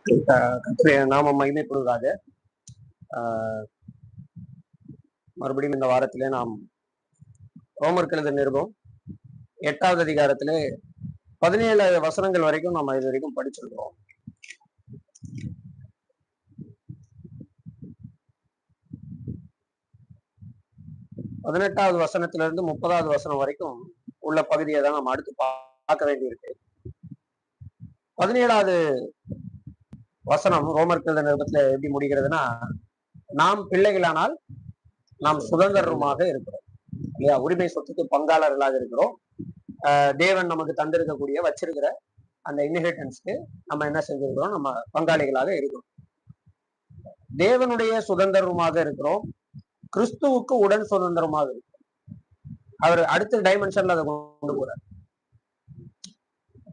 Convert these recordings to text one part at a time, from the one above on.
கர்த்தருடைய நாமம் மகிமைப்படுவதாக. மறுபடியும் இந்த வாரத்திலே நாம் ரோமருக்கு எழுதின நிருபம் 8வது அதிகாரத்திலே 17 வசனங்கள் வரைக்கும் நம்ம இது வரைக்கும் படிச்சிருக்கிறோம். பதினெட்டாவது வசனத்திலிருந்து 30வது வசனம் வரைக்கும் உள்ள பகுதியை தான் நம்ம அடுத்து பார்க்க வேண்டியிருக்கு. 17வது வசனம் ரோமருக்கு எழுதின நிருபத்துல எப்படி முடிகிறதுனா, நாம் பிள்ளைகளானால் நாம் சுதந்திரமாக இருக்கிறோம் இல்லையா, உரிமை சொத்துக்கு பங்காளர்களாக இருக்கிறோம். தேவன் நமக்கு தந்திருக்கக்கூடிய வச்சிருக்கிற அந்த இன்ஹெரிட்டன்ஸ்க்கு நம்ம என்ன செஞ்சிருக்கிறோம், நம்ம பங்காளிகளாக இருக்கிறோம். தேவனுடைய சுதந்திரமாக இருக்கிறோம், கிறிஸ்துவுக்கு உடன் சுதந்திரமாக இருக்கிறோம். அவர் அடுத்த டைமென்ஷன்ல அதை கொண்டு போறார்.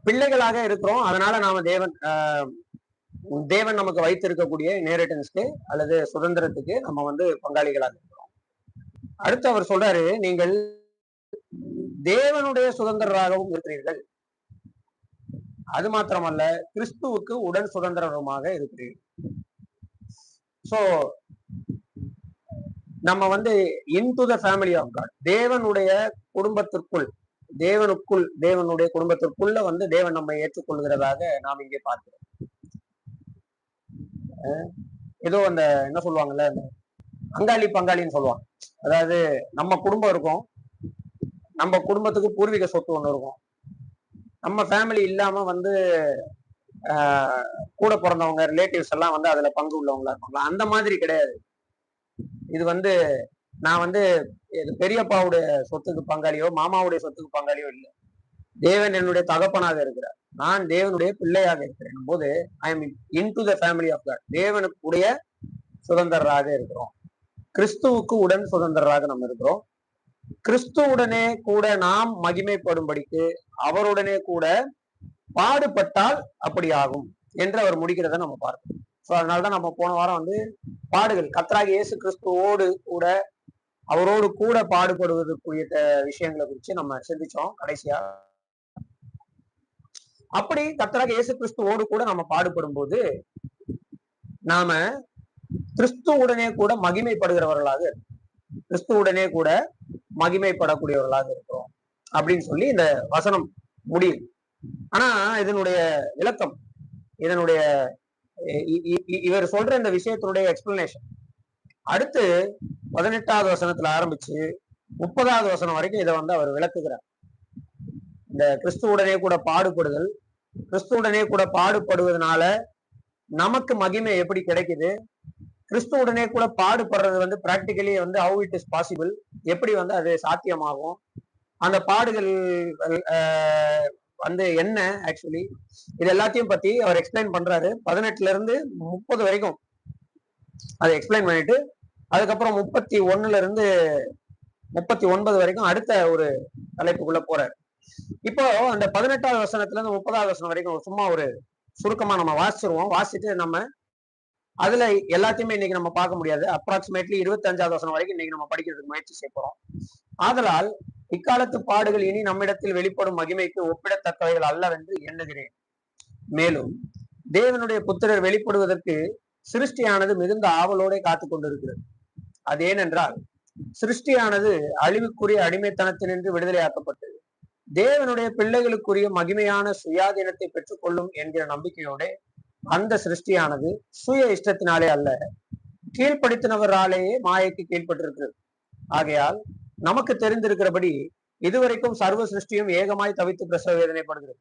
பிள்ளைகளாக இருக்கிறோம், அதனால நாம தேவன் நமக்கு வைத்திருக்கக்கூடிய இன்ஹெரிட்டன்ஸ்க்கு அல்லது சுதந்திரத்துக்கு நம்ம பங்காளிகளாக இருக்கிறோம். அடுத்து அவர் சொல்றாரு, நீங்கள் தேவனுடைய சுதந்திரராகவும் இருக்கிறீர்கள், அது மாத்திரமல்ல கிறிஸ்துவுக்கு உடன் சுதந்திரமாக இருக்கிறீர்கள். சோ நம்ம into the family of God, தேவனுடைய குடும்பத்திற்குள், தேவனுடைய குடும்பத்திற்குள்ள தேவன் நம்மை ஏற்றுக்கொள்கிறதாக நாம் இங்கே பார்க்கிறோம். ஏதோ அந்த என்ன சொல்லுவாங்கல்ல, அங்காளி பங்காளின்னு சொல்லுவாங்க. அதாவது நம்ம குடும்பம் இருக்கும், நம்ம குடும்பத்துக்கு பூர்வீக சொத்து ஒண்ணு இருக்கும், நம்ம ஃபேமிலி இல்லாம கூட பிறந்தவங்க ரிலேட்டிவ்ஸ் எல்லாம் அதுல பங்கு உள்ளவங்களா இருப்பாங்களா, அந்த மாதிரி கிடையாது. இது நான் பெரியப்பாவுடைய சொத்துக்கு பங்காளியோ மாமாவுடைய சொத்துக்கு பங்காளியோ இல்லை. தேவன் என்னுடைய தகப்பனாக இருக்கிறார், நான் தேவனுடைய பிள்ளையாக இருக்கிறேன் போது I am into the family of God, தேவனுடைய சுதந்திரராக இருக்கிறோம். கிறிஸ்துவுக்கு உடன் சுதந்திரராக நம்ம இருக்கிறோம். கிறிஸ்துவுடனே கூட நாம் மகிமைப்படும்படிக்கு அவருடனே கூட பாடுபட்டால் அப்படி ஆகும் என்று அவர் முடிக்கிறத நம்ம பார்க்கணும். ஸோ அதனாலதான் நம்ம போன வாரம் பாடுகள், கர்த்தராகிய இயேசு கிறிஸ்துவோடு கூட அவரோடு கூட பாடுபடுவதற்குரிய விஷயங்களை குறித்து நம்ம சிந்திச்சோம் கடைசியா. அப்படி கர்த்தராகிய இயேசு கிறிஸ்துவோடு கூட நம்ம பாடுபடும் போது நாம கிறிஸ்துவுடனே கூட மகிமைப்படுகிறவர்களாக, கிறிஸ்துவுடனே கூட மகிமைப்படக்கூடியவர்களாக இருக்கிறோம் அப்படின்னு சொல்லி இந்த வசனம் முடியும். ஆனா இதனுடைய விளக்கம், இவர் சொல்ற இந்த விஷயத்தினுடைய எக்ஸ்பிளனேஷன் அடுத்து 18வது வசனத்துல ஆரம்பிச்சு 30வது வசனம் வரைக்கும் இதை அவர் விளக்குகிறார். இந்த கிறிஸ்துவுடனே கூட பாடுபடுதல், கிறிஸ்துவுடனே கூட பாடுபடுவதனால நமக்கு மகிமை எப்படி கிடைக்குது, கிறிஸ்துவுடனே கூட பாடுபடுறது practically how it is possible, எப்படி அது சாத்தியமாகும், அந்த பாடுகள் என்ன ஆக்சுவலி, இது எல்லாத்தையும் பத்தி அவர் எக்ஸ்பிளைன் பண்றாரு. 18ல இருந்து 30 வரைக்கும் அதை எக்ஸ்பிளைன் பண்ணிட்டு அதுக்கப்புறம் 31ல இருந்து 39 வரைக்கும் அடுத்த ஒரு தலைப்புக்குள்ள போறாரு. இப்போ அந்த 18வது வசனத்துல இருந்து 30வது வசனம் வரைக்கும் சும்மா ஒரு சுருக்கமா நம்ம வாசிச்சிருவோம். வாசிட்டு நம்ம அதுல எல்லாத்தையுமே இன்னைக்கு நம்ம பார்க்க முடியாது. அப்ராக்சிமேட்லி 25வது வசனம் வரைக்கும் இன்னைக்கு நம்ம படிக்கிறதுக்கு முயற்சி செய்ய போறோம். ஆதலால் இக்காலத்து பாடுகள் இனி நம்மிடத்தில் வெளிப்படும் மகிமைக்கு ஒப்பிடத்தக்கவைகள் அல்லவென்று எண்ணுகிறேன். மேலும் தேவனுடைய புத்திரர் வெளிப்படுவதற்கு சிருஷ்டியானது மிகுந்த ஆவலோட காத்து கொண்டிருக்கிறது. அது ஏனென்றால் சிருஷ்டியானது அழிவுக்குரிய அடிமைத்தனத்தினின்று விடுதலையாக்கப்பட்டது, தேவனுடைய பிள்ளைகளுக்குரிய மகிமையான சுயாதீனத்தை பெற்றுக்கொள்ளும் என்கிற நம்பிக்கையோட அந்த சிருஷ்டியானது சுய இஷ்டத்தினாலே அல்ல, கீழ்ப்படுத்தினவராலேயே மாயைக்கு கீழ்பட்டிருக்கிறது. ஆகையால் நமக்கு தெரிந்திருக்கிறபடி இதுவரைக்கும் சர்வ சிருஷ்டியும் ஏகமாய் தவித்து பிரசவ வேதனைப்படுகிறது.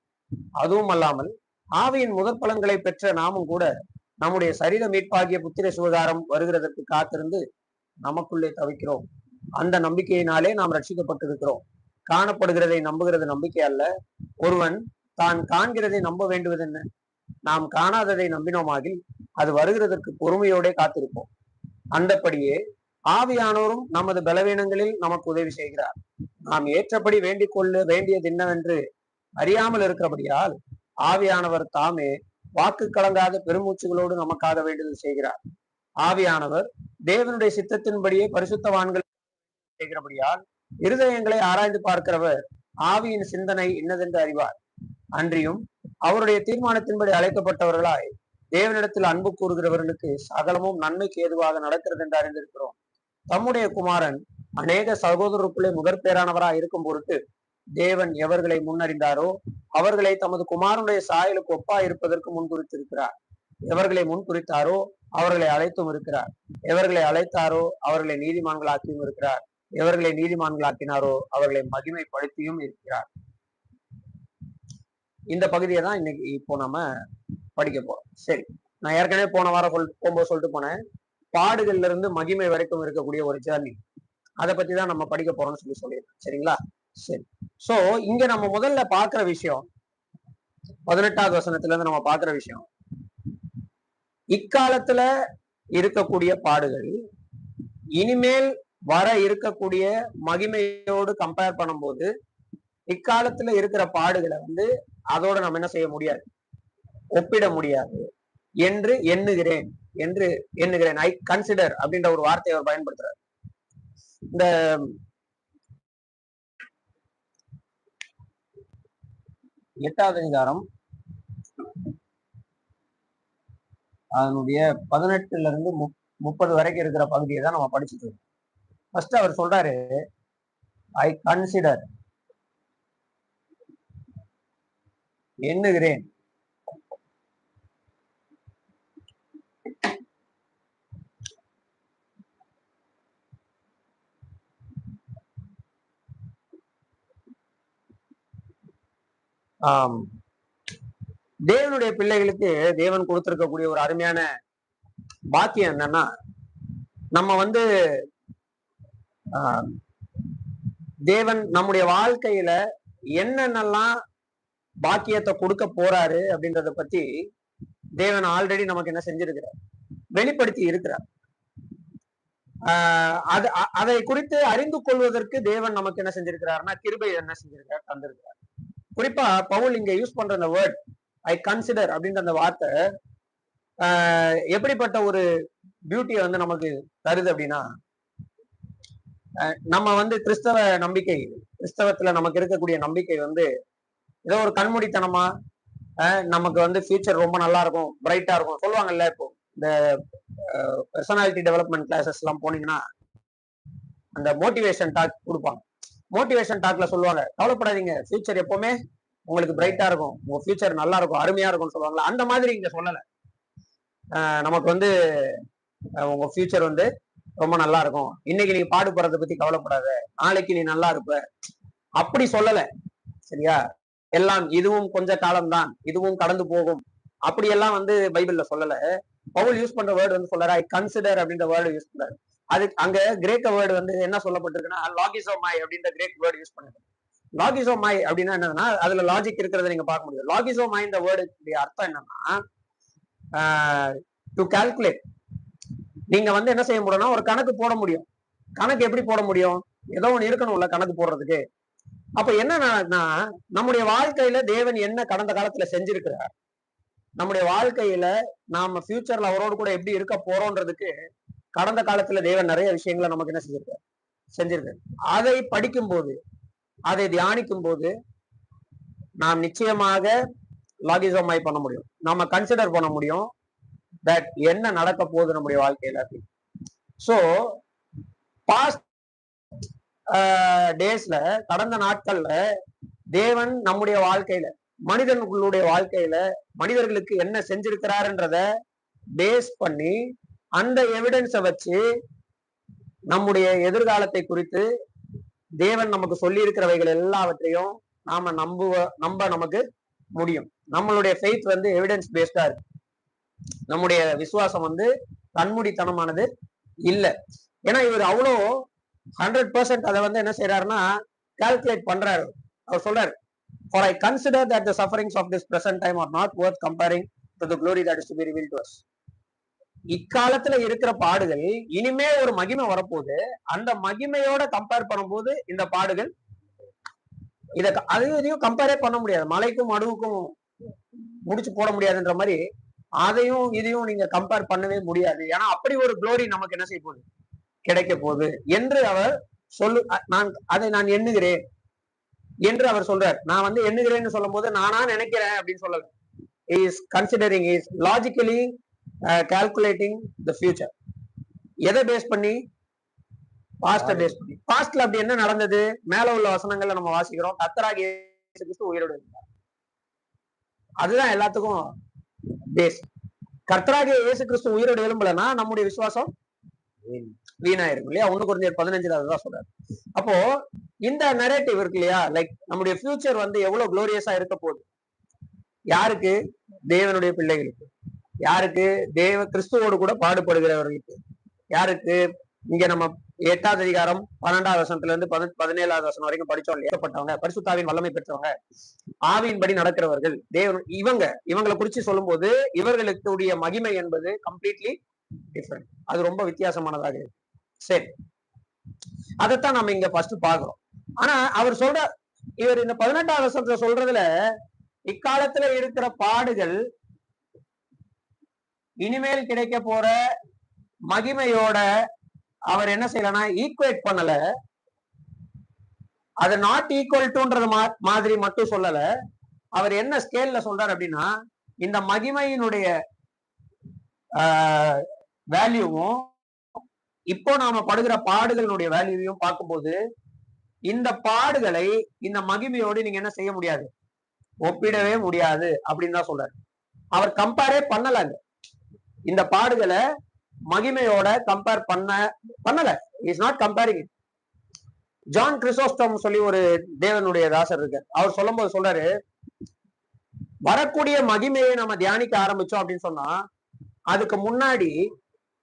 அதுவும் அல்லாமல் ஆவியின் முதற் பலன்களை பெற்ற நாமும் கூட நம்முடைய சரீர மீட்பாகிய புத்திர சுகாதாரம் வருகிறதற்கு காத்திருந்து நமக்குள்ளே தவிக்கிறோம். அந்த நம்பிக்கையினாலே நாம் ரட்சிக்கப்பட்டிருக்கிறோம். காணப்படுகிறதை நம்புகிறது நம்பிக்கை அல்ல, ஒருவன் தான் காண்கிறதை நம்ப வேண்டுவது என்ன? நாம் காணாததை நம்பினோமாகி அது வருகிறதற்கு பொறுமையோட காத்திருப்போம். அந்தபடியே ஆவியானோரும் நமது பலவீனங்களில் நமக்கு உதவி செய்கிறார். நாம் ஏற்றபடி வேண்டிக் கொள்ள வேண்டியது என்னவென்று அறியாமல் இருக்கிறபடியால் ஆவியானவர் தாமே வாக்கு கலங்காத பெருமூச்சுகளோடு நமக்காக வேண்டுதல் செய்கிறார். ஆவியானவர் தேவனுடைய சித்தத்தின்படியே பரிசுத்தவான்கள் செய்கிறபடியால் இருதயங்களை ஆராய்ந்து பார்க்கிறவர் ஆவியின் சிந்தனை இன்னதென்று அறிவார். அன்றியும் அவருடைய தீர்மானத்தின்படி அழைக்கப்பட்டவர்களாய் தேவனிடத்தில் அன்பு கூறுகிறவர்களுக்கு சகலமும் நன்மைக்கு ஏதுவாக நடக்கிறது என்று அறிந்திருக்கிறோம். தம்முடைய குமாரன் அநேக சகோதரருக்குள்ளே முதற் பேரானவராய் இருக்கும் பொருட்டு தேவன் எவர்களை முன்னறிந்தாரோ அவர்களை தமது குமாரனுடைய சாயலுக்கு ஒப்பா இருப்பதற்கு முன்குறித்திருக்கிறார். எவர்களை முன்குறித்தாரோ அவர்களை அழைத்தும் இருக்கிறார். எவர்களை அழைத்தாரோ அவர்களை நீதிமான்களாக்கியும் இருக்கிறார். எவர்களை நீதிமான்களாக்கினாரோ அவர்களை மகிமைப்படுத்தியும் இருக்கிறார். இந்த பகுதியை தான் இன்னைக்கு இப்போ நம்ம படிக்க போறோம். சரி, நான் ஏற்கனவே போன வாரம் போகும்போது சொல்லிட்டு போனேன், பாடுகள்ல இருந்து மகிமை வரைக்கும் இருக்கக்கூடிய ஒரு ஜேர்னி, அதை பத்தி தான் நம்ம படிக்க போறோம்னு சொல்லியிருக்கேன். சரிங்களா? சரி. சோ இங்க நம்ம முதல்ல பாக்குற விஷயம், 18வது வசனத்துல இருந்து நம்ம பாக்குற விஷயம், இக்காலத்துல இருக்கக்கூடிய பாடுகள் இனிமேல் வர இருக்கக்கூடிய மகிமையோடு கம்பேர் பண்ணும்போது இக்காலத்துல இருக்கிற பாடுகளை அதோட நம்ம என்ன செய்ய முடியாது, ஒப்பிட முடியாது என்று எண்ணுகிறேன். ஐ கன்சிடர் அப்படின்ற ஒரு வார்த்தையை அவர் பயன்படுத்துறார். இந்த 8வது அதிகாரம் அதனுடைய 18ல இருந்து 30 வரைக்கும் இருக்கிற பகுதியை தான் நம்ம படிச்சுட்டு இருக்கோம். ஃபர்ஸ்ட் அவர் சொல்றாரு, ஐ கன்சிடர், எண்ணுகிறேன். தேவனுடைய பிள்ளைகளுக்கு தேவன் கொடுத்திருக்கக்கூடிய ஒரு அருமையான பாக்கியம் என்னன்னா, நம்ம தேவன் நம்முடைய வாழ்க்கையில என்னென்னலாம் பாக்கியத்தை கொடுக்க போறாரு அப்படின்றத பத்தி தேவன் ஆல்ரெடி நமக்கு என்ன செஞ்சிருக்கிறார், வெளிப்படுத்தி இருக்கிறார். அதை குறித்து அறிந்து கொள்வதற்கு தேவன் நமக்கு என்ன செஞ்சிருக்கிறாருன்னா கிருபை என்ன செஞ்சிருக்கிறார், தந்திருக்கிறார். குறிப்பா பவுல் இங்க யூஸ் பண்ற அந்த வேர்ட் ஐ கன்சிடர் அப்படின்ற அந்த வார்த்தை எப்படிப்பட்ட ஒரு பியூட்டியை நமக்கு தருது அப்படின்னா, நம்ம கிறிஸ்தவத்துல நமக்கு இருக்கக்கூடிய நம்பிக்கை ஏதோ ஒரு கண்மூடித்தனமா நமக்கு ஃபியூச்சர் ரொம்ப நல்லா இருக்கும், பிரைட்டா இருக்கும் சொல்லுவாங்கல்ல. இப்போ இந்த பர்சனாலிட்டி டெவலப்மெண்ட் கிளாஸஸ் எல்லாம் போனீங்கன்னா அந்த மோட்டிவேஷன் டாக் கொடுப்பாங்க. மோட்டிவேஷன் டாக்ல சொல்லுவாங்க, கவலைப்படாதீங்க, ஃபியூச்சர் எப்பவுமே உங்களுக்கு பிரைட்டா இருக்கும், உங்க ஃபியூச்சர் நல்லா இருக்கும், அருமையா இருக்கும்னு சொல்லுவாங்களா. அந்த மாதிரி இங்க சொல்லல. நமக்கு உங்க ஃபியூச்சர் ரொம்ப நல்லா இருக்கும், இன்னைக்கு நீ பாடுபடுறத பத்தி கவலைப்படாத, நாளைக்கு நீ நல்லா இருப்ப, அப்படி சொல்லல. சரியா? எல்லாம் இதுவும் கொஞ்ச காலம்தான், இதுவும் கடந்து போகும், அப்படியெல்லாம் பைபிள்ல சொல்லல. பவுல் யூஸ் பண்ற வேர்டு சொல்றாரு ஐ கன்சிடர் அப்படின்ற வேர்டு யூஸ் பண்றாரு. அது அங்க கிரேக்க வேர்டு என்ன சொல்லப்பட்டிருக்குன்னா லாகிசோமாய் அப்படின்ற கிரேக் வேர்டு யூஸ் பண்ணுது. லாகிசோமாய் அப்படின்னா என்னன்னா, அதுல லாஜிக் இருக்கிறத நீங்க பார்க்க முடியும். லாகிசோமாய் இந்த வேர்டுடைய அர்த்தம் என்னன்னா, டு கால்குலேட். நீங்க என்ன செய்ய முடியும்னா ஒரு கணக்கு போட முடியும். கணக்கு எப்படி போட முடியும்? ஏதோ ஒண்ணு இருக்கணும்ல கணக்கு போடுறதுக்கு. அப்ப என்னன்னா, நம்முடைய வாழ்க்கையில தேவன் என்ன கடந்த காலத்துல செஞ்சிருக்கிறார், நம்முடைய வாழ்க்கையில நாம ஃபியூச்சர்ல அவரோடு கூட எப்படி இருக்க போறோம்ன்றதுக்கு கடந்த காலத்துல தேவன் நிறைய விஷயங்களை நமக்கு என்ன செஞ்சிருக்காரு. அதை படிக்கும் போது, அதை தியானிக்கும் போது நாம் நிச்சயமாக லாகிசோமாய் பண்ண முடியும், நம்ம கன்சிடர் பண்ண முடியும் தட் என்ன நடக்க போகுது நம்முடைய வாழ்க்கையில. சோ பாஸ்ட் டேஸ்ல, கடந்த நாட்கள்ல தேவன் நம்முடைய வாழ்க்கையில, மனிதர்களுடைய வாழ்க்கையில மனிதர்களுக்கு என்ன செஞ்சிருக்கிறாருன்றத பேஸ் பண்ணி அந்த எவிடன்ஸை வச்சு நம்முடைய எதிர்காலத்தை குறித்து தேவன் நமக்கு சொல்லி இருக்கிறவைகள் எல்லாவற்றையும் நாம நம்ப நமக்கு முடியும். நம்மளுடைய ஃபெய்த் எவிடன்ஸ் பேஸ்டா இருக்கு. நம்முடைய விசுவாசம் கண்மூடித்தனமானது இல்ல. ஏன்னா இவர் அவ்வளோ 100% அதை என்ன செய்யறாருன்னா கால்குலேட் பண்றாரு. அவர் சொல்றாரு, for I consider that the sufferings of this present time are not worth comparing to the glory that is to be revealed to us. இக்காலத்துல இருக்கிற பாடுகள் இனிமே ஒரு மகிமை வரப்போகுது, அந்த மகிமையோட கம்பேர் பண்ணும்போது இந்த பாடுகள் அதையும் கம்பேரே பண்ண முடியாது. மலைக்கும் அடுவுக்கும் முடிச்சு போட முடியாதுன்ற மாதிரி அதையும் இதையும் நீங்க கம்பேர் பண்ணவே முடியாது. ஏன்னா அப்படி ஒரு குளோரி நமக்கு என்ன செய்ய போகுது, கிடைக்க போகுது என்று அவர் அதை நான் எண்ணுகிறேன் என்று அவர் சொல்றார். நான் எண்ணுகிறேன்னு சொல்லும் போது நானா நினைக்கிறேன் அப்படின்னு சொல்லல. is considering, is logically calculating the future. எதை பேஸ் பண்ணி? பாஸ்ட பேஸ் பண்ணி. பாஸ்ட்ல அப்படி என்ன நடந்தது? மேல உள்ள வசனங்கள்ல நம்ம வாசிக்கிறோம், கர்த்தராகிய இயேசு கிறிஸ்து உயிரோடு இருந்தார். அதுதான் எல்லாத்துக்கும் பேஸ். கர்த்தராகிய இயேசு கிறிஸ்து உயிரோடு எழும்பலன்னா நம்முடைய விசுவாசம் வீணா இருக்கும் இல்லையா? 1 Corinthians 15 அதுதான் சொல்றாரு. அப்போ இந்த நரேட்டிவ் இருக்கு இல்லையா, லைக் நம்முடைய ஃபியூச்சர் வந்து எவ்வளவு குளோரியஸா இருக்க போகுது. யாருக்கு? தேவனுடைய பிள்ளைகளுக்கு. யாருக்கு? தேவ கிறிஸ்துவோடு கூட பாடுபடுகிறவர்களுக்கு. யாருக்கு? இங்க நம்ம 8வது அதிகாரம் 12வது வசனத்துல இருந்து 17வது வசனம் வரைக்கும் படிச்சோம். ஏற்பட்டவங்க, பரிசுத்தாவின் வல்லமை பெற்றவங்க, ஆவியின்படி நடக்கிறவர்கள், தேவன், இவங்களை குறிச்சு சொல்லும் போது இவர்களுடைய மகிமை என்பது கம்ப்ளீட்லி டிஃபரெண்ட். அது ரொம்ப வித்தியாசமானதாக இருக்கு. சரி, அதைத்தான் நம்ம இங்க ஃபர்ஸ்ட் பாக்குறோம். ஆனா அவர் சொல்ற, இவர் இந்த 18வது வசனத்துல சொல்றதுல இக்காலத்துல இருக்கிற பாடுகள் இனிமேல் கிடைக்க போற மகிமையோட அவர் என்ன செய்யலன்னா ஈக்குவேட் பண்ணல. அது நாட் ஈக்குவல் டுன்றது மாதிரி மட்டும் சொல்லல. அவர் என்ன ஸ்கேல்ல சொல்றாரு அப்படின்னா, இந்த மகிமையினுடைய வேல்யூவும் இப்போ நாம படுகிற பாடுகளினுடைய வேல்யூவையும் பார்க்கும்போது இந்த பாடுகளை இந்த மகிமையோடு நீங்க என்ன செய்ய முடியாது, ஒப்பிடவே முடியாது அப்படின்னு தான் சொல்றாரு. அவர் கம்பேரே பண்ணலங்க. இந்த பாடுகளை மகிமையோட கம்பேர் பண்ணல. Is not comparing. John Chrysostom சொல்லி ஒரு தேவனுடைய தாசர் இருக்கு. அவர் சொல்லும் போது சொல்றாரு, வரக்கூடிய மகிமையை நம்ம தியானிக்க ஆரம்பிச்சோம் அப்படின்னு சொன்னா அதுக்கு முன்னாடி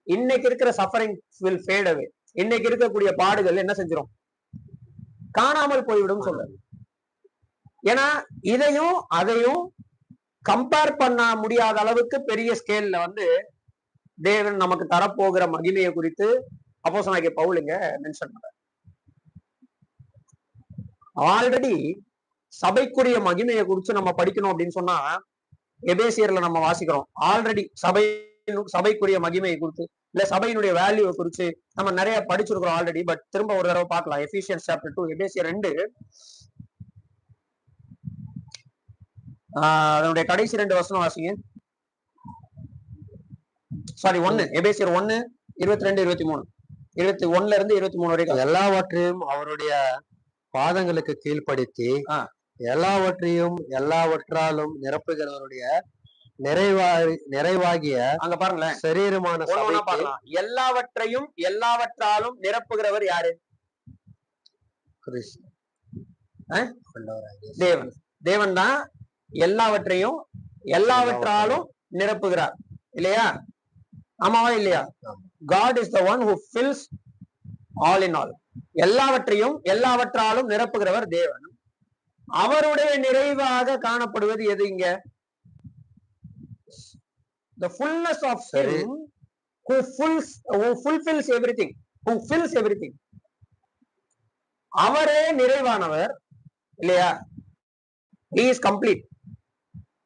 இன்னைக்கு இருக்கிற சஃபரிங் வில் ஃபேட் அவே. இன்னைக்கு இருக்கக்கூடிய பாடுகள் என்ன செஞ்சிடும், காணாமல் போய்விடும் சொல்றாரு. ஏன்னா இதையும் அதையும் கம்பேர் பண்ண முடியாத அளவுக்கு பெரிய ஸ்கேல்ல வந்து தேவன் நமக்கு தரப்போகிற மகிமையை குறித்து அப்போஸ்தலனாகிய பவுல் இங்க மென்ஷன் பண்றார். ஆல்ரெடி சபைக்குரிய மகிமையை குறித்து நம்ம படிக்கணும் அப்படின்னு சொன்னா எபேசியர்ல நம்ம வாசிக்கிறோம். ஆல்ரெடி சபைக்குரிய மகிமையை குறித்து, இல்ல சபையினுடைய வேல்யூவை குறித்து நம்ம நிறைய படிச்சிருக்கிறோம் ஆல்ரெடி. பட் திரும்ப ஒரு தடவை பார்க்கலாம். எபிசியன்ஸ் சாப்டர் 2, எபேசியர் 2 அதனுடைய கடைசி 2 வசனம் வாசிங்க. சாரி 1, எபேசியர் 1 22 23, 21ல இருந்து 23 வரைக்கும். எல்லாவற்றையும் அவருடைய பாதங்களுக்கு கீழ்ப்படுத்தி எல்லாவற்றையும் எல்லாவற்றாலும் நிரப்புகிறவருடைய நிறைவாகிய, அங்க பாருங்களேன், சரீரமான பார்க்கலாம். எல்லாவற்றையும் எல்லாவற்றாலும் நிரப்புகிறவர் யாரு? தேவன். தேவன் தான் எல்லாவற்றையும் எல்லாவற்றாலும் நிரப்புகிறார் இல்லையா? ஆமாவா இல்லையா? God is the one who fills all in all. எல்லாவற்றையும் எல்லாவற்றாலும் நிரப்புகிறவர் தேவன். அவருடைய நிறைவாக காணப்படுவது எது இங்க? The fullness of him who fulfills everything, who fills everything. அவரே நிறைவானவர் இல்லையா? He is complete.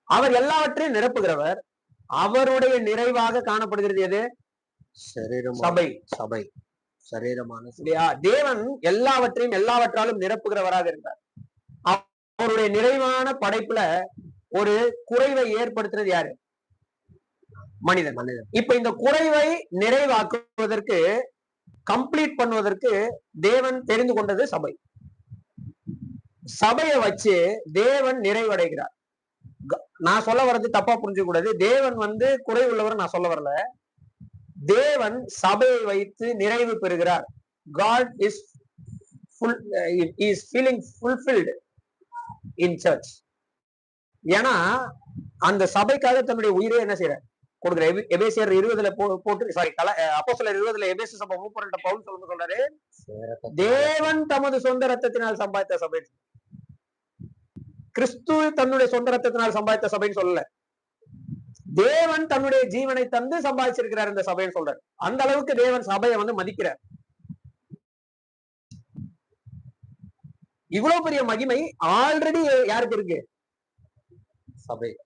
அவர் எல்லாவற்றையும் நிரப்புகிறவர். அவருடைய நிறைவாக காணப்படுகிறது எது? சபை. சபை சரீரமான இல்லையா? தேவன் எல்லாவற்றையும் எல்லாவற்றாலும் நிரப்புகிறவராக இருந்தார். அவருடைய நிறைவான படைப்புல ஒரு குறைவை ஏற்படுத்துறது யாரு? மனிதன். இப்ப இந்த குறைவை நிறைவாக்குவதற்கு, கம்ப்ளீட் பண்ணுவதற்கு தேவன் தெரிந்து கொண்டது சபை. சபையை வச்சு தேவன் நிறைவடைகிறார். நான் சொல்ல வர்றது தப்பா புரிஞ்சு கூடாது. தேவன் வந்து குறை உள்ளவர் நான் சொல்ல வரல. தேவன் சபையை வைத்து நிறைவு பெறுகிறார். God is feeling fulfilled in church. ஏன்னா அந்த சபைக்காக தன்னுடைய உயிரை என்ன செய்யற கொடுக்குற. எபேசியர் 20ல போட்டு, சாரி அப்போஸ்தலர் 20ல எபேசு சபை மூப்பர்கிட்ட பவுல் சொல்றாரு, தேவன் தமது சொந்த ரத்தத்தினால் சம்பாதித்த சபை. கிறிஸ்து தன்னுடைய சொந்த ரத்தத்தினால் சம்பாதித்த சபைன்னு சொல்லல, தேவன் தன்னுடைய ஜீவனை தந்து சம்பாதிச்சிருக்கிறார் இந்த சபைன்னு சொல்றாரு. அந்த அளவுக்கு தேவன் சபையை வந்து மதிக்கிறார். இவ்வளவு பெரிய மகிமை ஆல்ரெடி யாருக்கு இருக்கு?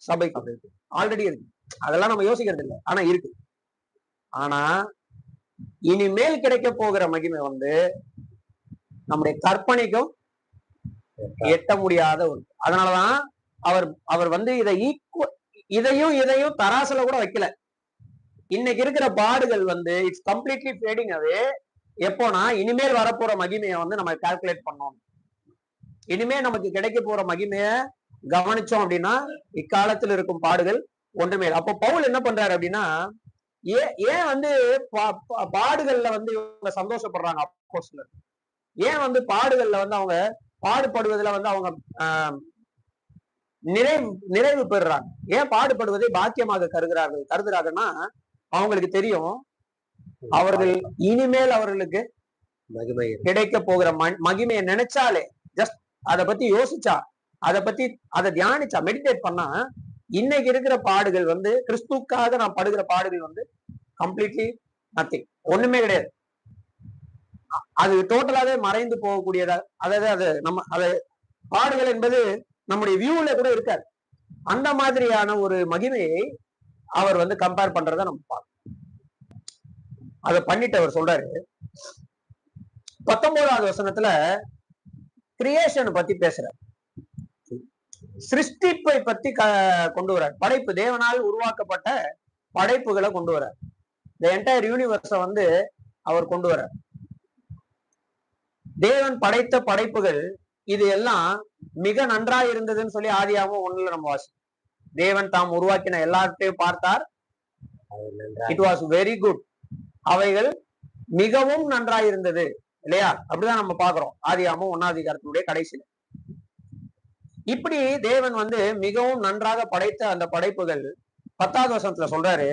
சபைக்கு ஆல்ரெடி இருக்கு. அதெல்லாம் நம்ம யோசிக்கிறது இல்லை, ஆனா இருக்கு. ஆனா இனிமேல் கிடைக்க போகிற மகிமை வந்து நம்முடைய கற்பனைக்கும் எட்ட முடியாத ஒரு. அதனாலதான் அவர் வந்து இதை இதையும் தராசுல கூட வைக்கல. இன்னைக்கு இருக்கிற பாடுகள் வந்து இட்ஸ் கம்ப்ளீட்லி ஃபேடிங் அவே. எப்போனா இனிமேல் வரப்போற மகிமையை வந்து நம்ம கால்குலேட் பண்ணோம். இனிமே நமக்கு கிடைக்க போற மகிமைய கவனிச்சோம் அப்படின்னா இக்காலத்தில் இருக்கும் பாடுகள் ஒன்றுமே. அப்போ பவுல் என்ன பண்றாரு அப்படின்னா, ஏன் வந்து பாடுகள்ல வந்து இவங்க சந்தோஷப்படுறாங்க அப்போஸ்தலர்? ஏன் வந்து பாடுகள்ல வந்து அவங்க பாடுபடுவதில் வந்து அவங்க நிறைவு பெறுறாங்க? ஏன் பாடுபடுவதை பாக்கியமாக கருதுறாங்கன்னா அவங்களுக்கு தெரியும் அவர்கள் இனிமேல் அவர்களுக்கு கிடைக்க போகிற மகிமையை நினைச்சாலே, ஜஸ்ட் அதை பத்தி யோசிச்சா, அதை தியானிச்சா, மெடிடேட் பண்ணா, இன்னைக்கு இருக்கிற பாடுகள் வந்து கிறிஸ்துக்காக நான் படுகிற பாடுகள் வந்து கம்ப்ளீட்லி நத்திங், ஒண்ணுமே கிடையாது. அது டோட்டலாவே மறைந்து போகக்கூடியதா. அதாவது அது பாடுகள் என்பது நம்முடைய வியூல கூட இருக்காது. அந்த மாதிரியான ஒரு மகிமையை அவர் வந்து கம்பேர் பண்றத நம்ம பார்க்கணும். அதை பண்ணிட்டு அவர் சொல்றாரு 19வது வசனத்துல கிரியேஷன் பத்தி பேசுறார். சிருஷ்டிப்பை பத்தி கொண்டு வர்றார். படைப்பு, தேவனால் உருவாக்கப்பட்ட படைப்புகளை கொண்டு வர்றார். இந்த என்டையர் யூனிவர்ஸ வந்து அவர் கொண்டு வர்றார். தேவன் படைத்த படைப்புகள் இது எல்லாம் மிக நன்றாய் இருந்ததுன்னு சொல்லி ஆதியாகமம் 1 நம்ம வாசி. தேவன் தாம் உருவாக்கின எல்லாத்தையும் பார்த்தார், இட் வாஸ் வெரி குட், அவைகள் மிகவும் நன்றாய் இருந்தது, இல்லையா? அப்படிதான் நம்ம பாக்குறோம் ஆதியாகமம் 1ஆம் அதிகாரத்தினுடைய கடைசியில. இப்படி தேவன் வந்து மிகவும் நன்றாக படைத்த அந்த படைப்புகள் 10வது வசனத்துல சொல்றாரு,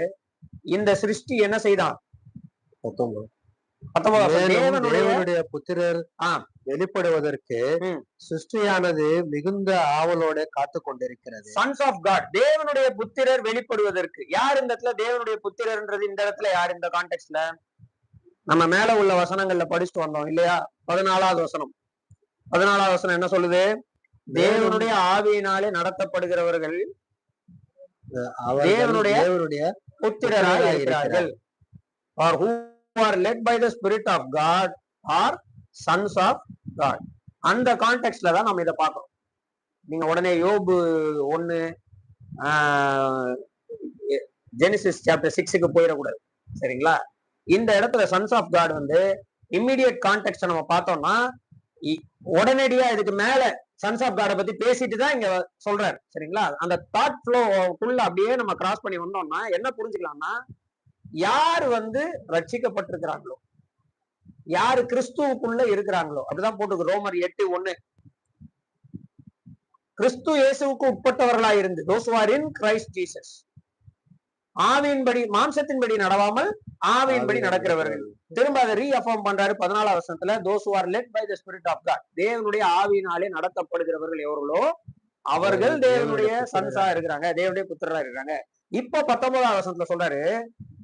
இந்த சிருஷ்டி என்ன செய்தான்? 19 தேவனுடைய புத்திரர் வெளிப்படுவதற்கு சிருஷ்டியானது மிகுந்த ஆவலோட காத்து கொண்டிருக்கிறது. சன்ஸ் ஆஃப் காட், தேவனுடைய புத்திரர் வெளிப்படுவதற்கு. யார் இந்த இடத்துல தேவனுடைய புத்திரர்ன்றது? இந்த இடத்துல யார் இந்த கான்டெக்ட்ல? நம்ம மேல உள்ள வசனங்கள்ல படிச்சுட்டு வந்தோம் இல்லையா? 14வது வசனம். 14வது வசனம் என்ன சொல்லுது? தேவனுடைய ஆவியினாலே நடத்தப்படுகிறவர்கள் தேவனுடைய புத்திரராக இருக்கிறார்கள். or who are led by the spirit of God are sons of God. அந்த கான்டெக்ட்ல தான் நம்ம இதை பார்க்கிறோம். நீங்க உடனே யோபு 1 ஜெனிசிஸ் சாப்டர் 6க்கு போயிடக்கூடாது, சரிங்களா? இந்த இடத்துல சன்ஸ் ஆஃப் காட் வந்து இம்மிடியட் கான்டெக்ட் நம்ம பார்த்தோம்னா உடனடியா இதுக்கு மேல சன்ஸ் ஆஃப் காடை பத்தி பேசிட்டு தான் இங்க சொல்றாரு, சரிங்களா? அந்த தாட் ஃப்ளோக்குள்ள அப்படியே நம்ம கிராஸ் பண்ணி வந்தோம்னா என்ன புரிஞ்சுக்கலாம்னா, யார் வந்து ரட்சிக்கப்பட்டிருக்கிறாங்களோ, யாரு கிறிஸ்துவுக்குள்ள இருக்கிறாங்களோ, அப்படிதான் போட்டுருக்கு ரோமர் 8:1. கிறிஸ்து இயேசுவுக்கு உட்பட்டவர்களா இருந்து, those who are in Christ Jesus, ஆவியின்படி மாம்சத்தின்படி நடவாமல் ஆவியின்படி நடக்கிறவர்கள். திரும்ப அதை ரீஅஃபர்ம் பண்றாரு 14வது வசனத்துல, those who are led by the spirit of God, தேவனுடைய ஆவியினாலே நடத்தப்படுகிறவர்கள் எவர்களோ அவர்கள் தேவனுடைய சன்ஸா இருக்கிறாங்க, தேவனுடைய புத்திரரா இருக்கிறாங்க. இப்ப 19வது வசனத்துல சொல்றாரு,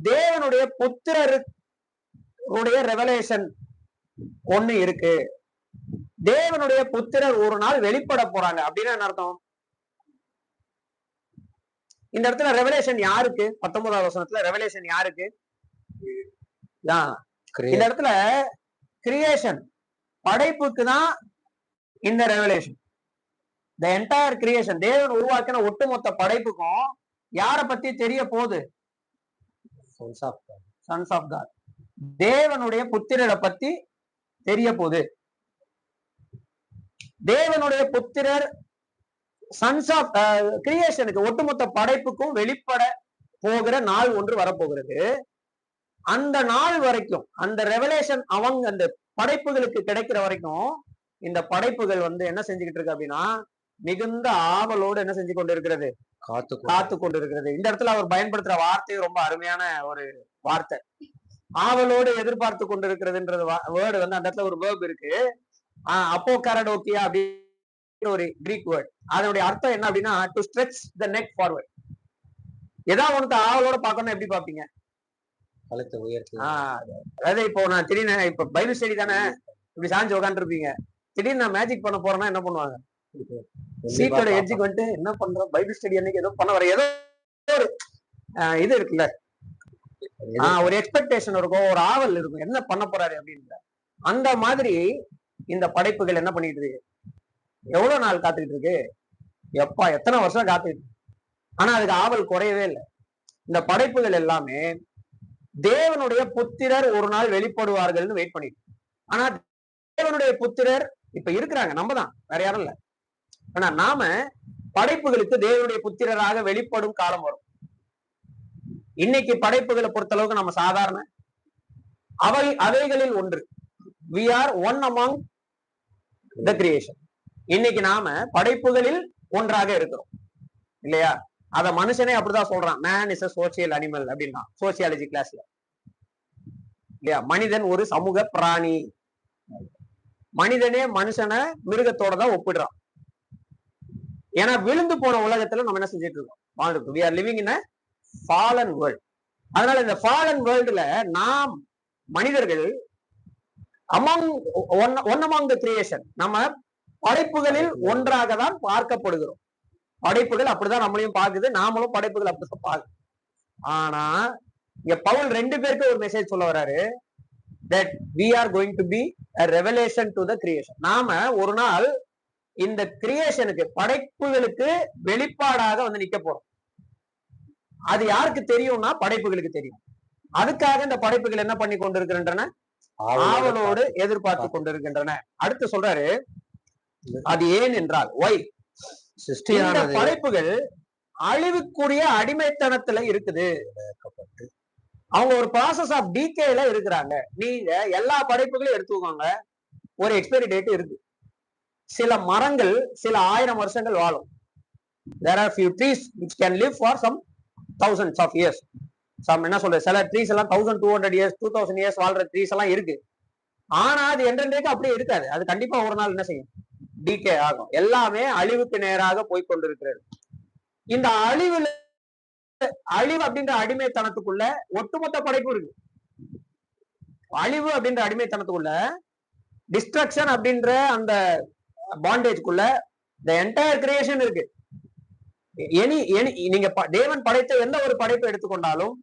தேவனுடைய புத்திரருடைய ரெவலேஷன் ஒண்ணு இருக்கு. தேவனுடைய புத்திரர் ஒரு நாள் வெளிப்பட போறாங்க. அப்படின்னா என்ன அர்த்தம்? இந்த இடத்துல ரெவலேஷன் யாருக்கு? 19வது வசனத்துல ரெவலேஷன் யாருக்கு? இந்த இடத்துல கிரியேஷன், படைப்புக்கு தான் இந்த ரெவலேஷன். தி என்டையர் கிரியேஷன், தேவன் உருவாக்கின ஒட்டுமொத்த படைப்புக்கும் யார பத்தி தெரிய போகுது? சன்ஸ் ஆஃப் காட், தேவனுடைய புத்திரரை பத்தி தெரிய போகுது. தேவனுடைய புத்திரர் சன்ஸ் ஆஃப் கிரியேஷனுக்கு, ஒட்டுமொத்த படைப்புக்கும் வெளிப்பட போகிற நாள் ஒன்று வரப்போகிறது. அந்த நாள் வரைக்கும், அந்த ரெவலேஷன் அவங்க அந்த படைப்புகளுக்கு கிடைக்கிற வரைக்கும் இந்த படைப்புகள் வந்து என்ன செஞ்சுக்கிட்டு இருக்கு அப்படின்னா, மிகுந்த ஆவலோடு என்ன செஞ்சு கொண்டு இருக்கிறது? காத்து கொண்டு இருக்கிறது. இந்த இடத்துல அவர் பயன்படுத்துற வார்த்தை ரொம்ப அருமையான ஒரு வார்த்தை. ஆவலோடு எதிர்பார்த்து கொண்டு இருக்கிறதுன்றது வேர்டு வந்து அந்த இடத்துல ஒரு வேர்ப் இருக்கு, அப்போகாரடோக்கியா அப்படின்னு ஒரு கிரீக் வேர்ட். அதனுடைய அர்த்தம் என்ன அப்படின்னா, to stretch the neck forward. ஏதாவது ஒன்று ஆவலோட பார்க்கணும், எப்படி பார்ப்பீங்க? அதாவது இப்போ நான் திடீர்னு இப்ப பைபிள் ஸ்டடி தானே, இப்படி சாஞ்சு உட்காந்து இருப்பீங்க. திடீர்னு நான் மேஜிக் பண்ண போறேன்னா என்ன பண்ணுவாங்க? சீட்டோட எட்ஜுக்கு வந்துட்டு என்ன பண்றோம், பைபிள் ஸ்டடி அன்னைக்கு ஏதோ பண்ண வர, ஏதோ ஒரு இது இருக்குல்ல, ஒரு எக்ஸ்பெக்டேஷன் இருக்கும், ஒரு ஆவல் இருக்கும், என்ன பண்ண போறாரு அப்படின்னு. அந்த மாதிரி இந்த படைப்புகள் என்ன பண்ணிட்டு இருக்கு? எவ்வளவு நாள் காத்துக்கிட்டு இருக்கு? எப்பா எத்தனை வருஷம் காத்துக்கிட்டு? ஆனா அதுக்கு ஆவல் குறையவே இல்லை. இந்த படைப்புகள் எல்லாமே தேவனுடைய புத்திரர் ஒரு நாள் வெளிப்படுவார்கள்னு வெயிட் பண்ணிட்டு. ஆனா தேவனுடைய புத்திரர் இப்ப இருக்கிறாங்க, நம்ம தான், வேற யாரும் இல்ல. ஆனா நாம படைப்புகளுக்கு தேவனுடைய புத்திரராக வெளிப்படும் காலம் வரும். இன்னைக்கு படைப்புகளை பொறுத்த அளவுக்கு நம்ம சாதாரண அவைகளில் ஒன்று. we are one among the creation. இன்னைக்கு நாம படைப்புகளில் ஒன்றாக இருக்கிறோம் இல்லையா? அத மனுஷனே அப்படிதான் சொல்றான். Man is a social animal அப்படின்னா சோசியாலஜி கிளாஸ்ல இல்லையா? மனிதன் ஒரு சமூக பிராணி. மனிதனே மனுஷனை மிருகத்தோட தான் ஒப்பிடுறான். ஏன்னா விழுந்து போன உலகத்துல நம்ம என்ன செஞ்சுட்டு இருக்கோம்? வாழ்ந்துட்டு. we are living in a fallen world. அதனால இந்த fallen worldல நாம் மனிதர்கள் among one among the creation, நம்ம படைப்புகளில் ஒன்றாக தான் பார்க்கப்படுகிறோம். படைப்புகள் அப்படிதான் நம்மளையும் பார்க்குது, நாமளும் படைப்புகள் அப்படிதான் பார்க்குது. ஆனா இங்க பவுல் 2 பேருக்கு ஒரு மெசேஜ் சொல்ல வர்றாரு. that we are going to be a revelation to the creation. நாம ஒரு நாள் இந்த கிரியேஷனுக்கு, படைப்புகளுக்கு வெளிப்பாடாக வந்து நிக்க போறோம். அது யாருக்கு தெரியும்னா படைப்புகளுக்கு தெரியும். அதுக்காக இந்த படைப்புகள் என்ன பண்ணி கொண்டிருக்கின்றன? ஆவலோடு எதிர்பார்த்து கொண்டிருக்கின்றன. அடுத்து சொல்றாரு, அது ஏன் என்றால் ஒய் இந்த படைப்புகள் அழிவுக்குரிய அடிமைத்தனத்துல இருக்குது. அவங்க ஒரு ப்ராசஸ் ஆஃப் டீகேல இருக்கிறாங்க. நீங்க எல்லா படைப்புகளையும் எடுத்துக்கோங்க, ஒரு எக்ஸ்பைரி டேட் இருக்கு. சில மரங்கள் சில 1000 வருஷங்கள் வாழும். there are few trees which can live for some thousands of years. some என்ன சொல்றது, சில ட்ரீஸ் எல்லாம் 1200 years 2000 years வாழ்ற ட்ரீஸ் எல்லாம் இருக்கு. ஆனா அது என்றென்றைக்கு அப்படியே இருக்காது. அது கண்டிப்பா ஒரு நாள் என்ன செய்யும்? டீகே ஆகும். எல்லாமே அழிவுக்கு நேராக போய் கொண்டிருக்கிறது. இந்த அழிவு அப்படின்ற அடிமைத்தனத்துக்குள்ள ஒட்டுமொத்த படைப்பு இருக்கு. அழிவு அப்படின்ற அடிமைத்தனத்துக்குள்ள, டிஸ்ட்ரக்ஷன் அப்படின்ற அந்த பாண்டேஜ்க்குள்ள the entire creation இருக்கு. நீங்க தேவன் படைத்த எந்த ஒரு படைப்பை எடுத்துக்கொண்டாலும்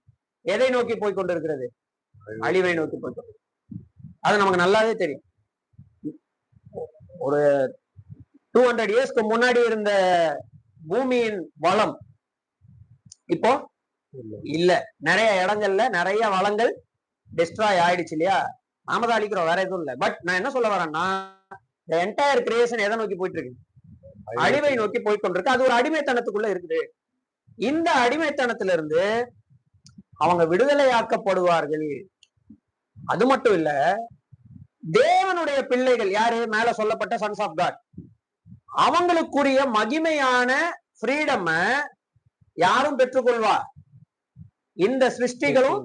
எதை நோக்கி போய் கொண்டிருக்கிறது? அழிவை நோக்கி போய் கொண்டு. அது நமக்கு நல்லாவே தெரியும். ஒரு 200 இயர்ஸ்க்கு முன்னாடி இருந்த பூமியின் வளம் இப்போ இல்ல. நிறைய இடங்கள்ல நிறைய வளங்கள் டிஸ்ட்ராய் ஆயிடுச்சு இல்லையா? நாம தான் அழிக்கிறோம், வேற எதுவும் இல்ல. பட் நான் என்ன சொல்ல வரேன்னா, the entire creation எதை நோக்கி போயிட்டு இருக்கு? அழிவை நோக்கி போய் கொண்டிருக்கு. அது ஒரு அடிமைத்தனத்துக்குள்ள இருக்குது. இந்த அடிமைத்தனத்துல இருந்து அவங்க விடுதலையாக்கப்படுவார்கள். அது மட்டும் இல்ல, தேவனுடைய பிள்ளைகள் யாரு? மேல சொல்லப்பட்ட சன்ஸ் ஆஃப் காட், அவங்களுக்குரிய மகிமையான ஃப்ரீடம் யாரும் பெற்றுக்கொள்வா? இந்த சிருஷ்டிகளும்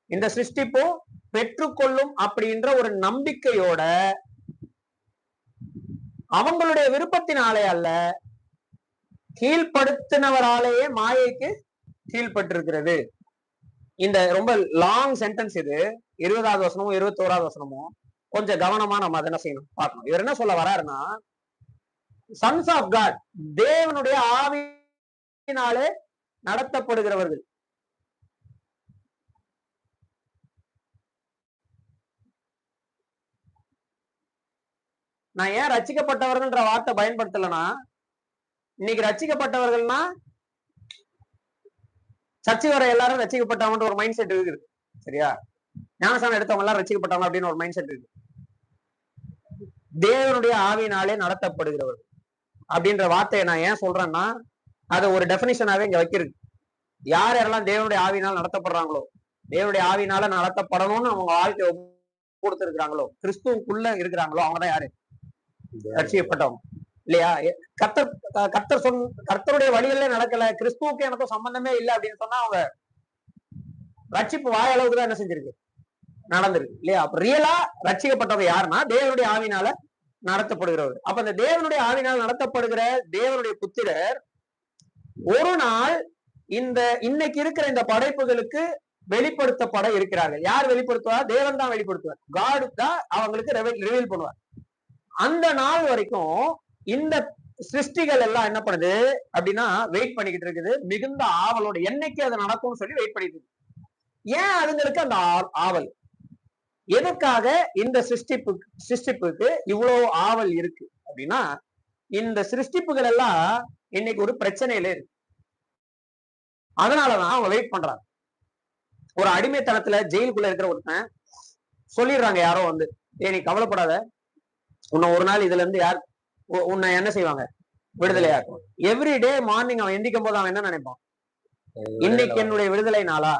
இந்த சிருஷ்டிப்பும் பெற்றுக்கொள்ளும் அப்படின்ற ஒரு நம்பிக்கையோட, அவங்களுடைய விருப்பத்தினாலே அல்ல, கீழ்படுத்தினவராலேயே மாயைக்கு கீழ்பட்டிருக்கிறது. இந்த ரொம்ப லாங் சென்டென்ஸ் இது. 20வது வசனமும் 21வது வசனமும் கொஞ்சம் கவனமா நம்ம அதை என்ன செய்யணும், பார்க்கணும். இவர் என்ன சொல்ல வர்றாருன்னா, சன்ஸ் ஆஃப் காட், தேவனுடைய ஆவியினாலே நடத்தப்படுகிறவர்கள். நான் ஏன் ரட்சிக்கப்பட்டவர்கள்ன்ற வார்த்தை பயன்படுத்தலன்னா, இன்னைக்கு ரட்சிக்கப்பட்டவர்கள்னா சர்ச்சை வர எல்லாரும் ரட்சிக்கப்பட்டவங்க ஒரு மைண்ட் செட் இருக்குது. சரியா? ஞானஸ்நானம் எடுத்தவங்க எல்லாம் ரட்சிக்கப்பட்டவங்க அப்படின்னு ஒரு மைண்ட் செட் இருக்கு. தேவனுடைய ஆவியினாலே நடத்தப்படுகிறவர்கள் அப்படின்ற வார்த்தையை நான் ஏன் சொல்றேன்னா, அதை ஒரு டெபினிஷனாவே இங்க வைக்கிறது. யார் யாரெல்லாம் தேவனுடைய ஆவியினால் நடத்தப்படுறாங்களோ, தேவனுடைய ஆவியினால நடத்தப்படணும்னு அவங்க வாழ்க்கையை கொடுத்திருக்கிறாங்களோ, கிறிஸ்துவுக்குள்ள இருக்கிறாங்களோ, அவங்கதான் யாரு? ரட்சிக்கப்பட்டவங்க இல்லையா? கர்த்தருடைய வழிகளில நடக்கல, கிறிஸ்துவுக்கு எனக்கும் சம்பந்தமே இல்லை அப்படின்னு சொன்னா அவங்க ரட்சிப்பு வாய அளவுக்கு தான் என்ன செஞ்சிருக்கு, நடந்திருக்கு இல்லையா? அப்ப ரியலா ரட்சிக்கப்பட்டவங்க யாருன்னா தேவனுடைய ஆவினால நடத்தப்படுகிறவர். அப்ப இந்த தேவனுடைய ஆவினால் நடத்தப்படுகிற தேவனுடைய புத்திரர் ஒரு நாள் இந்த இன்னைக்கு இருக்கிற இந்த படைப்புகளுக்கு வெளிப்படுத்தப்பட இருக்கிறார்கள். யார் வெளிப்படுத்துவார்? தேவன் தான் வெளிப்படுத்துவார். காட் தான் அவங்களுக்கு ரிவீல் பண்ணுவார். அந்த நாள் வரைக்கும் இந்த சிருஷ்டிகள் எல்லாம் என்ன பண்ணுது அப்படின்னா வெயிட் பண்ணிக்கிட்டு இருக்குது. மிகுந்த ஆவலோட என்னைக்கு அது நடக்கும்னு சொல்லி வெயிட் பண்ணிட்டு இருக்கு. ஏன் அதுங்களுக்கு அந்த ஆவல்? எதற்காக இந்த சிருஷ்டிப்புக்கு இவ்வளவு ஆவல் இருக்கு அப்படின்னா, இந்த சிருஷ்டிப்புகள் எல்லாம் இன்னைக்கு ஒரு பிரச்சனையில இருக்கு. அதனாலதான் அவங்க வெயிட் பண்றாங்க. ஒரு அடிமைத்தனத்துல ஜெயிலுக்குள்ள இருக்கிற ஒருத்தன் சொல்லிடுறாங்க யாரோ வந்து, நீ கவலைப்படாத, உன்னை ஒரு நாள் இதுல இருந்து யார் உன்னை என்ன செய்வாங்க, விடுதலையாக்கும். எவ்ரிடே மார்னிங் அவன் எந்திக்கும் போது அவன் என்ன நினைப்பான், இன்னைக்கு என்னுடைய விடுதலை நாளா.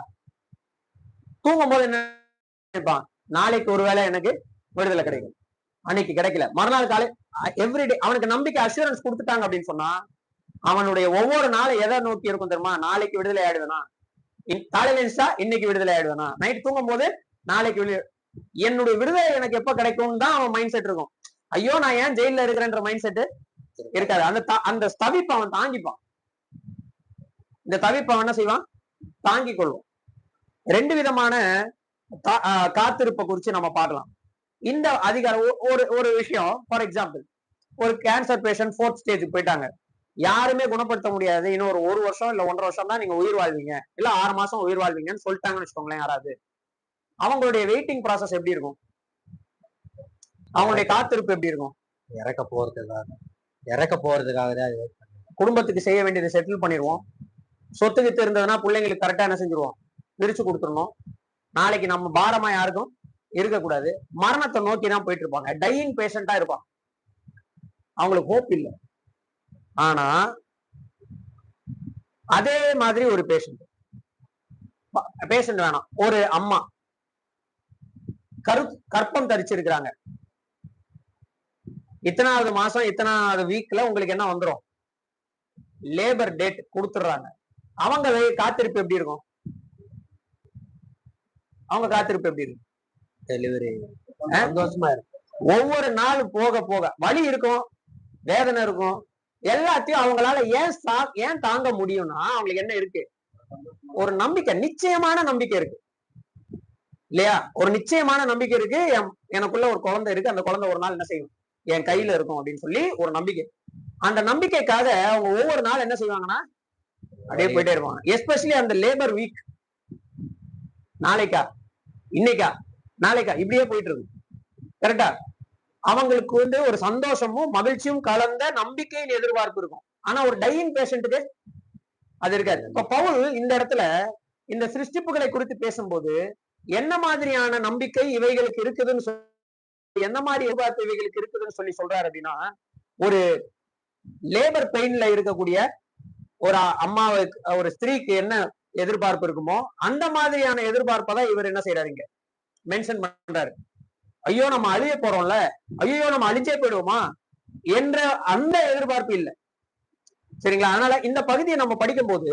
தூங்கும் போது என்ன நினைப்பான், நாளைக்கு ஒருவேளை எனக்கு விடுதலை கிடைக்கும். அன்னைக்கு கிடைக்கல, மறுநாள் காலை எவ்ரிடே அவனுக்கு நம்பிக்கை அஷூரன்ஸ் கொடுத்துட்டாங்க அப்படின்னு சொன்னா, அவனுடைய ஒவ்வொரு நாளும் எதை நோக்கி இருக்கும் தெரியுமா, நாளைக்கு விடுதலை ஆயிடுவேனா, காலையில எழுந்தா இன்னைக்கு விடுதலை ஆயிடுவேனா, நைட் தூங்கும் போது நாளைக்கு என்னுடைய விடுதலை எனக்கு எப்ப கிடைக்கும் தான் அவன் மைண்ட் செட் இருக்கும். ஐயோ நான் ஏன் ஜெயில இருக்கிறேன்ற மைண்ட் செட் இருக்காது. அந்த தவிப்பை அவன் தாங்கிப்பான். இந்த தவிப்பை அவன் என்ன செய்வான், தாங்கிக் கொள்வான். ரெண்டு விதமான காத்திருப்பை குறிச்சு நம்ம பார்க்கலாம். இந்த அதிகாரம் ஒரு விஷயம், ஃபார் எக்ஸாம்பிள் ஒரு கேன்சர் பேஷண்ட் 4th ஸ்டேஜுக்கு போயிட்டாங்க, யாருமே குணப்படுத்த முடியாது, இன்னும் ஒரு வருஷம் இல்ல 1.5 வருஷம் தான் நீங்க உயிர் வாழ்வீங்க, இல்ல 6 மாசம் உயிர் வாழ்வீங்கன்னு சொல்லிட்டாங்கன்னு வச்சுக்கோங்களேன் யாராவது, அவங்களுடைய வெயிட்டிங் ப்ராசஸ் எப்படி இருக்கும், அவங்களுடைய காத்திருப்பு எப்படி இருக்கும், இறக்க போறதுக்காக தான். குடும்பத்துக்கு செய்ய வேண்டியதை செட்டில் பண்ணிடுவோம், சொத்துக்கு இருந்ததுன்னா பிள்ளைங்களுக்கு கரெக்டா என்ன செஞ்சிருவோம், பிரிச்சு கொடுத்துடணும், நாளைக்கு நம்ம பாரமா யாருக்கும் இருக்கக்கூடாது, மரணத்தை நோக்கி தான் போயிட்டு இருப்பாங்க, டையிங் பேஷண்டா இருப்பாங்க, அவங்களுக்கு ஹோப் இல்லை. ஆனா அதே மாதிரி ஒரு பேஷண்ட் வேணாம், ஒரு அம்மா கற்பம் தரிச்சிருக்கிறாங்க, இத்தனாவது மாசம் இத்தனாவது வீக்ல உங்களுக்கு என்ன வந்துடும், லேபர் டேட் கொடுத்துடுறாங்க. அவங்க காத்திருப்பு எப்படி இருக்கும், அவங்க காத்திருப்பு எப்படி இருக்கும், டெலிவரி சந்தோஷமா இருக்கும். ஒவ்வொரு நாள் போக போக வலி இருக்கும், வேதனை இருக்கும், எல்லாத்தையும் அவங்களால ஏன் தாங்க முடியும்னா அவங்களுக்கு என்ன இருக்கு, ஒரு நம்பிக்கை, நிச்சயமான நம்பிக்கை இருக்கு இல்லையா, ஒரு நிச்சயமான நம்பிக்கை இருக்கு, எனக்குள்ள ஒரு குழந்தை இருக்கு, அந்த குழந்தை ஒரு நாள் என்ன செய்யும், என் கையில இருக்கும் அப்படின்னு சொல்லி ஒரு நம்பிக்கை. அந்த நம்பிக்கைக்காக அவங்க ஒவ்வொரு நாள் என்ன செய்வாங்கன்னா அப்படியே போயிட்டே இருப்பாங்க. எஸ்பெஷலி அந்த லேபர் வீக், நாளைக்கா இன்னைக்கா நாளைக்கா இப்படியே போயிட்டு இருக்கு கரெக்டா. அவங்களுக்கு வந்து ஒரு சந்தோஷமும் மகிழ்ச்சியும் கலந்த நம்பிக்கையின் எதிர்பார்ப்பு இருக்கும். ஆனா ஒரு டையிங் பேஷண்ட்டுக்கு அது இருக்காது. இப்ப பவுல் இந்த இடத்துல இந்த சிருஷ்டிப்புகளை குறித்து பேசும்போது என்ன மாதிரியான நம்பிக்கை இவைகளுக்கு இருக்குதுன்னு சொல்லி, என்ன மாதிரி எதிர்பார்ப்பு இவைகளுக்கு இருக்குதுன்னு சொல்லி சொல்றாரு அப்படின்னா, ஒரு லேபர் பெயின்ல இருக்கக்கூடிய ஒரு அம்மாவுக்கு, ஒரு ஸ்திரீக்கு என்ன எதிர்பார்ப்பு இருக்குமோ அந்த மாதிரியான எதிர்பார்ப்பை தான் இவர் என்ன செய்யறாரு, இங்க மென்ஷன் பண்றாரு. ஐயோ நம்ம அழிய போறோம்ல, ஐயோ நம்ம அழிச்சே போயிடுவோமா என்ற அந்த எதிர்பார்ப்பு இல்லை, சரிங்களா. அதனால இந்த பகுதியை நம்ம படிக்கும் போது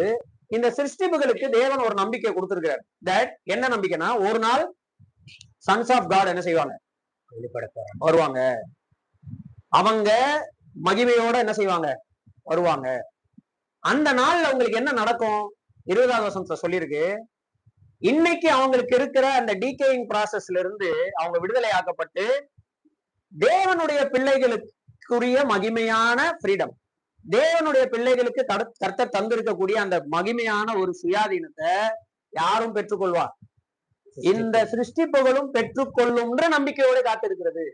இந்த சிருஷ்டிப்புகளுக்கு தேவன் ஒரு நம்பிக்கை கொடுத்திருக்கிறார். தட் என்ன நம்பிக்கைனா, ஒரு நாள் சன்ஸ் ஆஃப் காட் என்ன செய்வாங்க, வருவாங்க, அவங்க மகிமையோட என்ன செய்வாங்க, வருவாங்க. அந்த நாள்ல உங்களுக்கு என்ன நடக்கும், 20வது வசனத்துல சொல்லியிருக்கு, இன்னைக்கு அவங்களுக்கு இருக்கிற அந்த டீகேயிங் ப்ராசஸ்ல இருந்து அவங்க விடுதலை ஆக்கப்பட்டு தேவனுடைய பிள்ளைகளுக்குரிய மகிமையான ஃப்ரீடம், தேவனுடைய பிள்ளைகளுக்கு கர்த்தர் தந்திருக்கக்கூடிய அந்த மகிமையான ஒரு சுயாதீனத்தை யாரும் பெற்றுக்கொள்வார், இந்த சிருஷ்டிப்புகளும் பெற்றுக்கொள்ளும்ன்ற நம்பிக்கையோடு காத்திருக்கிறது.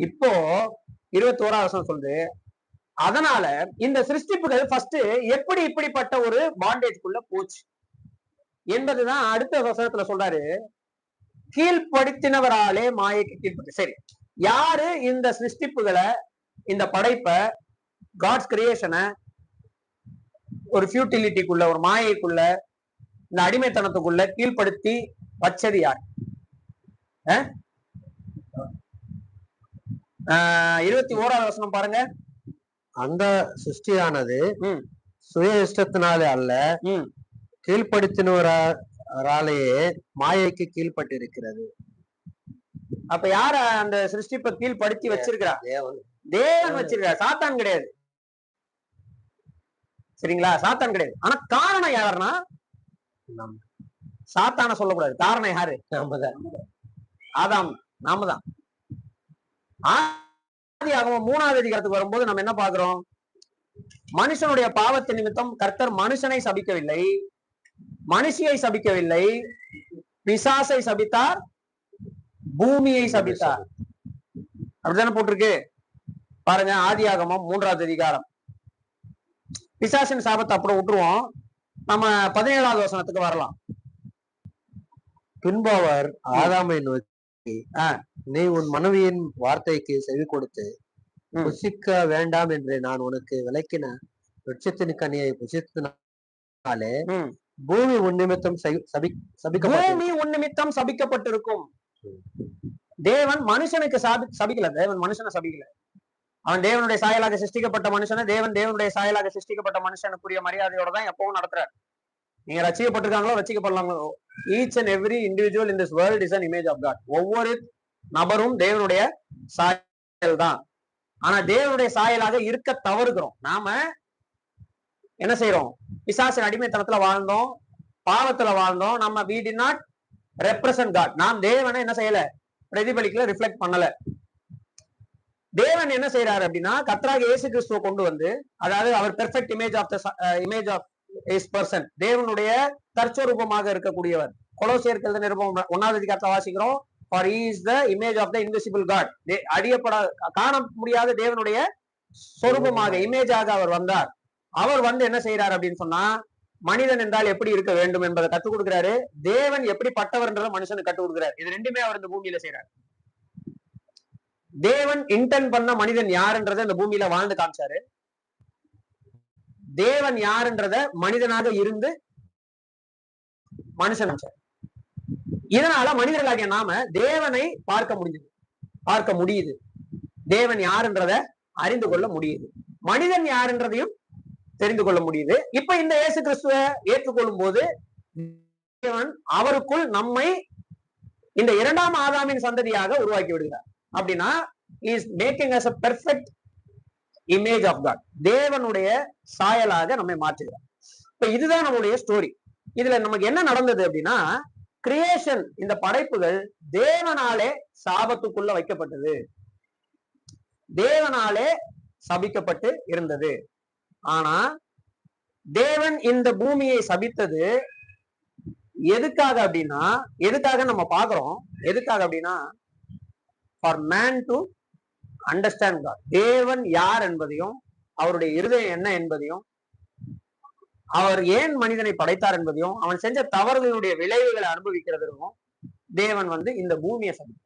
இப்போ 21வது வசனம் சொல்லுது, அதனால இந்த சிருஷ்டிப்புகள் ஃபர்ஸ்ட் எப்படி இப்படிப்பட்ட ஒரு பாண்டேஜ்குள்ள போச்சு என்பதுதான் அடுத்த வசனத்துல சொல்றாரு, கீழ்ப்படுத்தினவராலே மாயைக்கு கீழ்பட்டு. சரி, யாரு இந்த சிருஷ்டிப்புகளை, இந்த படைப்பை, காட்ஸ் கிரியேஷனை ஒரு ஃபியூட்டிலிட்டிக்குள்ள, ஒரு மாயைக்குள்ள, இந்த அடிமைத்தனத்துக்குள்ள கீழ்ப்படுத்தி வச்சது யார்? 21வது வசனம் பாருங்க. அந்த சிருஷ்டியானது சுய இஷ்டத்தினாலே அல்ல, கீழ்ப்படுத்தினவராலேயே மாயைக்கு கீழ்பட்டு இருக்கிறது. அப்ப யார அந்த சிருஷ்டிப்பை கீழ்படுத்தி வச்சிருக்கிறா? தேவன் வச்சிருக்கார், சாத்தான் கிடையாது, சரிங்களா, சாத்தான் கிடையாது. ஆனா காரணம் யாருன்னா, சாத்தான சொல்லக்கூடாது, காரணம் யாரு, ஆதாம், நாம தான். ஆதியாகமம் 3வது அதிகாரத்துக்கு வரும்போது நம்ம என்ன பாக்குறோம், மனுஷனுடைய பாவத்தின் நிமித்தம் கர்த்தர் மனுஷனை சபிக்கவில்லை, மனுஷியை சபிக்கவில்லை, பிசாசை சபித்தார், பூமியை சபித்தார். அப்படித்தானே போட்டிருக்கு பாருங்க, ஆதியாகமம் 3வது அதிகாரம். பிசாசின் சாபத்தை அப்புறம் விட்டுருவோம். நம்ம 17வது வசனத்துக்கு வரலாம். பின்பு அவர் ஆதாமை நோக்கி, நீ உன் மனைவியின் வார்த்தைக்கு செவி கொடுத்து புசிக்க வேண்டாம் என்று நான் உனக்கு விளக்கின விருட்சத்தின் கனியை புசித்தனாலே பூமி உன் நிமித்தம் சபிக்கப்பட்டிருக்கும். தேவன் மனுஷனுக்கு சபிக்கல, தேவன் மனுஷனை சபிக்கல. அவன் தேவனுடைய சாயலாக சிருஷ்டிக்கப்பட்ட மனுஷனை தேவனுடைய சாயலாக சிருஷ்டிக்கப்பட்ட மனுஷனுக்குரிய மரியாதையோட தான் எப்பவும் நடத்துறாரு. நீங்க ரசிக்கப்பட்டிருக்காங்களோ ரசிக்கப்படலாங்களோ, each and every individual in this world is an image of God. ஒவ்வொரு நபரும் தேவனுடைய சாயல் தான். ஆனா தேவனுடைய சாயலாக இருக்க தவறுகிறோம். நாம என்ன செய்யறோம்? பிசாசின் அடிமைத்தனத்துல வாழ்ந்தோம், பாவத்துல வாழ்ந்தோம். நம்ம we did not represent God. நாம் தேவனை என்ன செய்யல? பிரதிபலிக்கல, ரிஃப்ளெக்ட் பண்ணல. தேவன் என்ன செய்யறாரு அப்படின்னா, கர்த்தராகிய இயேசு கிறிஸ்துவை கொண்டு வந்து, அதாவது அவர் perfect image of his person, தேவனுடைய தற்சொரூபமாக இருக்கக்கூடியவர். கொலோசியர் எழுதின நிருபம் 1வது அதிகாரத்துல வாசிக்கிறோம், for he is the image of the invisible God. காண முடியாத தேவனுடைய சொரூபமாக, இமேஜாக அவர் வந்தார். அவர் வந்து என்ன செய்யறாரு அப்படின்னு சொன்னா, மனிதன் என்றால் எப்படி இருக்க வேண்டும் என்பதை கற்றுக் கொடுக்கிறாரு. தேவன் எப்படி பட்டவர்ன்றத மனுஷனுக்கு கற்றுக் கொடுக்கிறார். இது ரெண்டுமே அவர் இந்த பூமியில செய்யறாரு. தேவன் இன்டென்ட் பண்ண மனிதன் யாருன்றத இந்த பூமியில வாழ்ந்து காமிச்சாரு. தேவன் யாருன்றத மனிதனாக இருந்து மனுஷன். இதனால மனிதர்களாகிய நாம தேவனை பார்க்க முடியுது. தேவன் யாருன்றத அறிந்து கொள்ள முடியுது. மனிதன் யாருன்றதையும் தெரிந்து கொள்ள முடியுது. இப்ப இந்த இயேசு கிறிஸ்துவ ஏற்றுக்கொள்ளும் போது தேவன் அவருக்குள் நம்மை இந்த 2ஆம் ஆதாமின் சந்ததியாக உருவாக்கி விடுகிறார். அப்படின்னா is making as a perfect image of God. தேவனுடைய சாயலாக நம்மை மாற்றுகிறார். இப்ப இதுதான் நம்மளுடைய ஸ்டோரி. இதுல நமக்கு என்ன நடந்தது அப்படின்னா, கிரியேஷன், இந்த படைப்புகள் தேவனாலே சாபத்துக்குள்ள வைக்கப்பட்டது, தேவனாலே சபிக்கப்பட்டு இருந்தது. ஆனா தேவன் இந்த பூமியை சபித்தது எதுக்காக அப்படின்னா, எதுக்காக நம்ம பாக்குறோம், எதுக்காக அப்படின்னா, for man to understand God. தேவன் யார் என்பதையும், அவருடைய இருதயம் என்ன என்பதையும், அவர் ஏன் மனிதனை படைத்தார் என்பதையும், அவன் செஞ்ச தவறுகளுடைய விளைவுகளை அனுபவிக்கிறதுக்கும் தேவன் வந்து இந்த பூமியை சபித்தார்.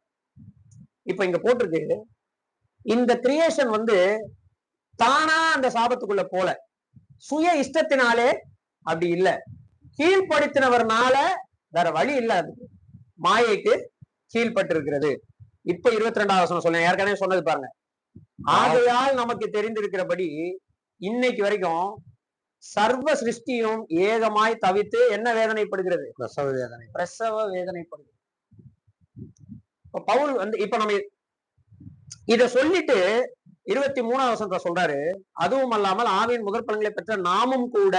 இப்ப இங்க போட்டிருக்கு, இந்த கிரியேஷன் வந்து தானா அந்த சாபத்துக்குள்ள போல, சுய இஷ்டத்தினாலே அப்படி இல்ல, கீழ்படுத்தினவர்னால வேற வழி இல்ல, அது மாயைக்கு கீழ்பட்டு இருக்கிறது. இப்ப 22வது வசனம் சொல்ல, ஏற்கனவே சொன்னது பாருங்க. ஆகையால் நமக்கு தெரிந்திருக்கிறபடி இன்னைக்கு வரைக்கும் சர்வ சிருஷ்டியும் ஏகமாய் தவித்து என்ன வேதனைப்படுகிறது? பிரசவ வேதனைப்படுகிறது. இப்ப பவுல் வந்து, இப்ப நம்ம இத சொல்லிட்டு 23வது வசனத்தை சொல்றாரு, அதுவும் அல்லாமல் ஆவியின் முதற் பலன்களை பெற்ற நாமும் கூட.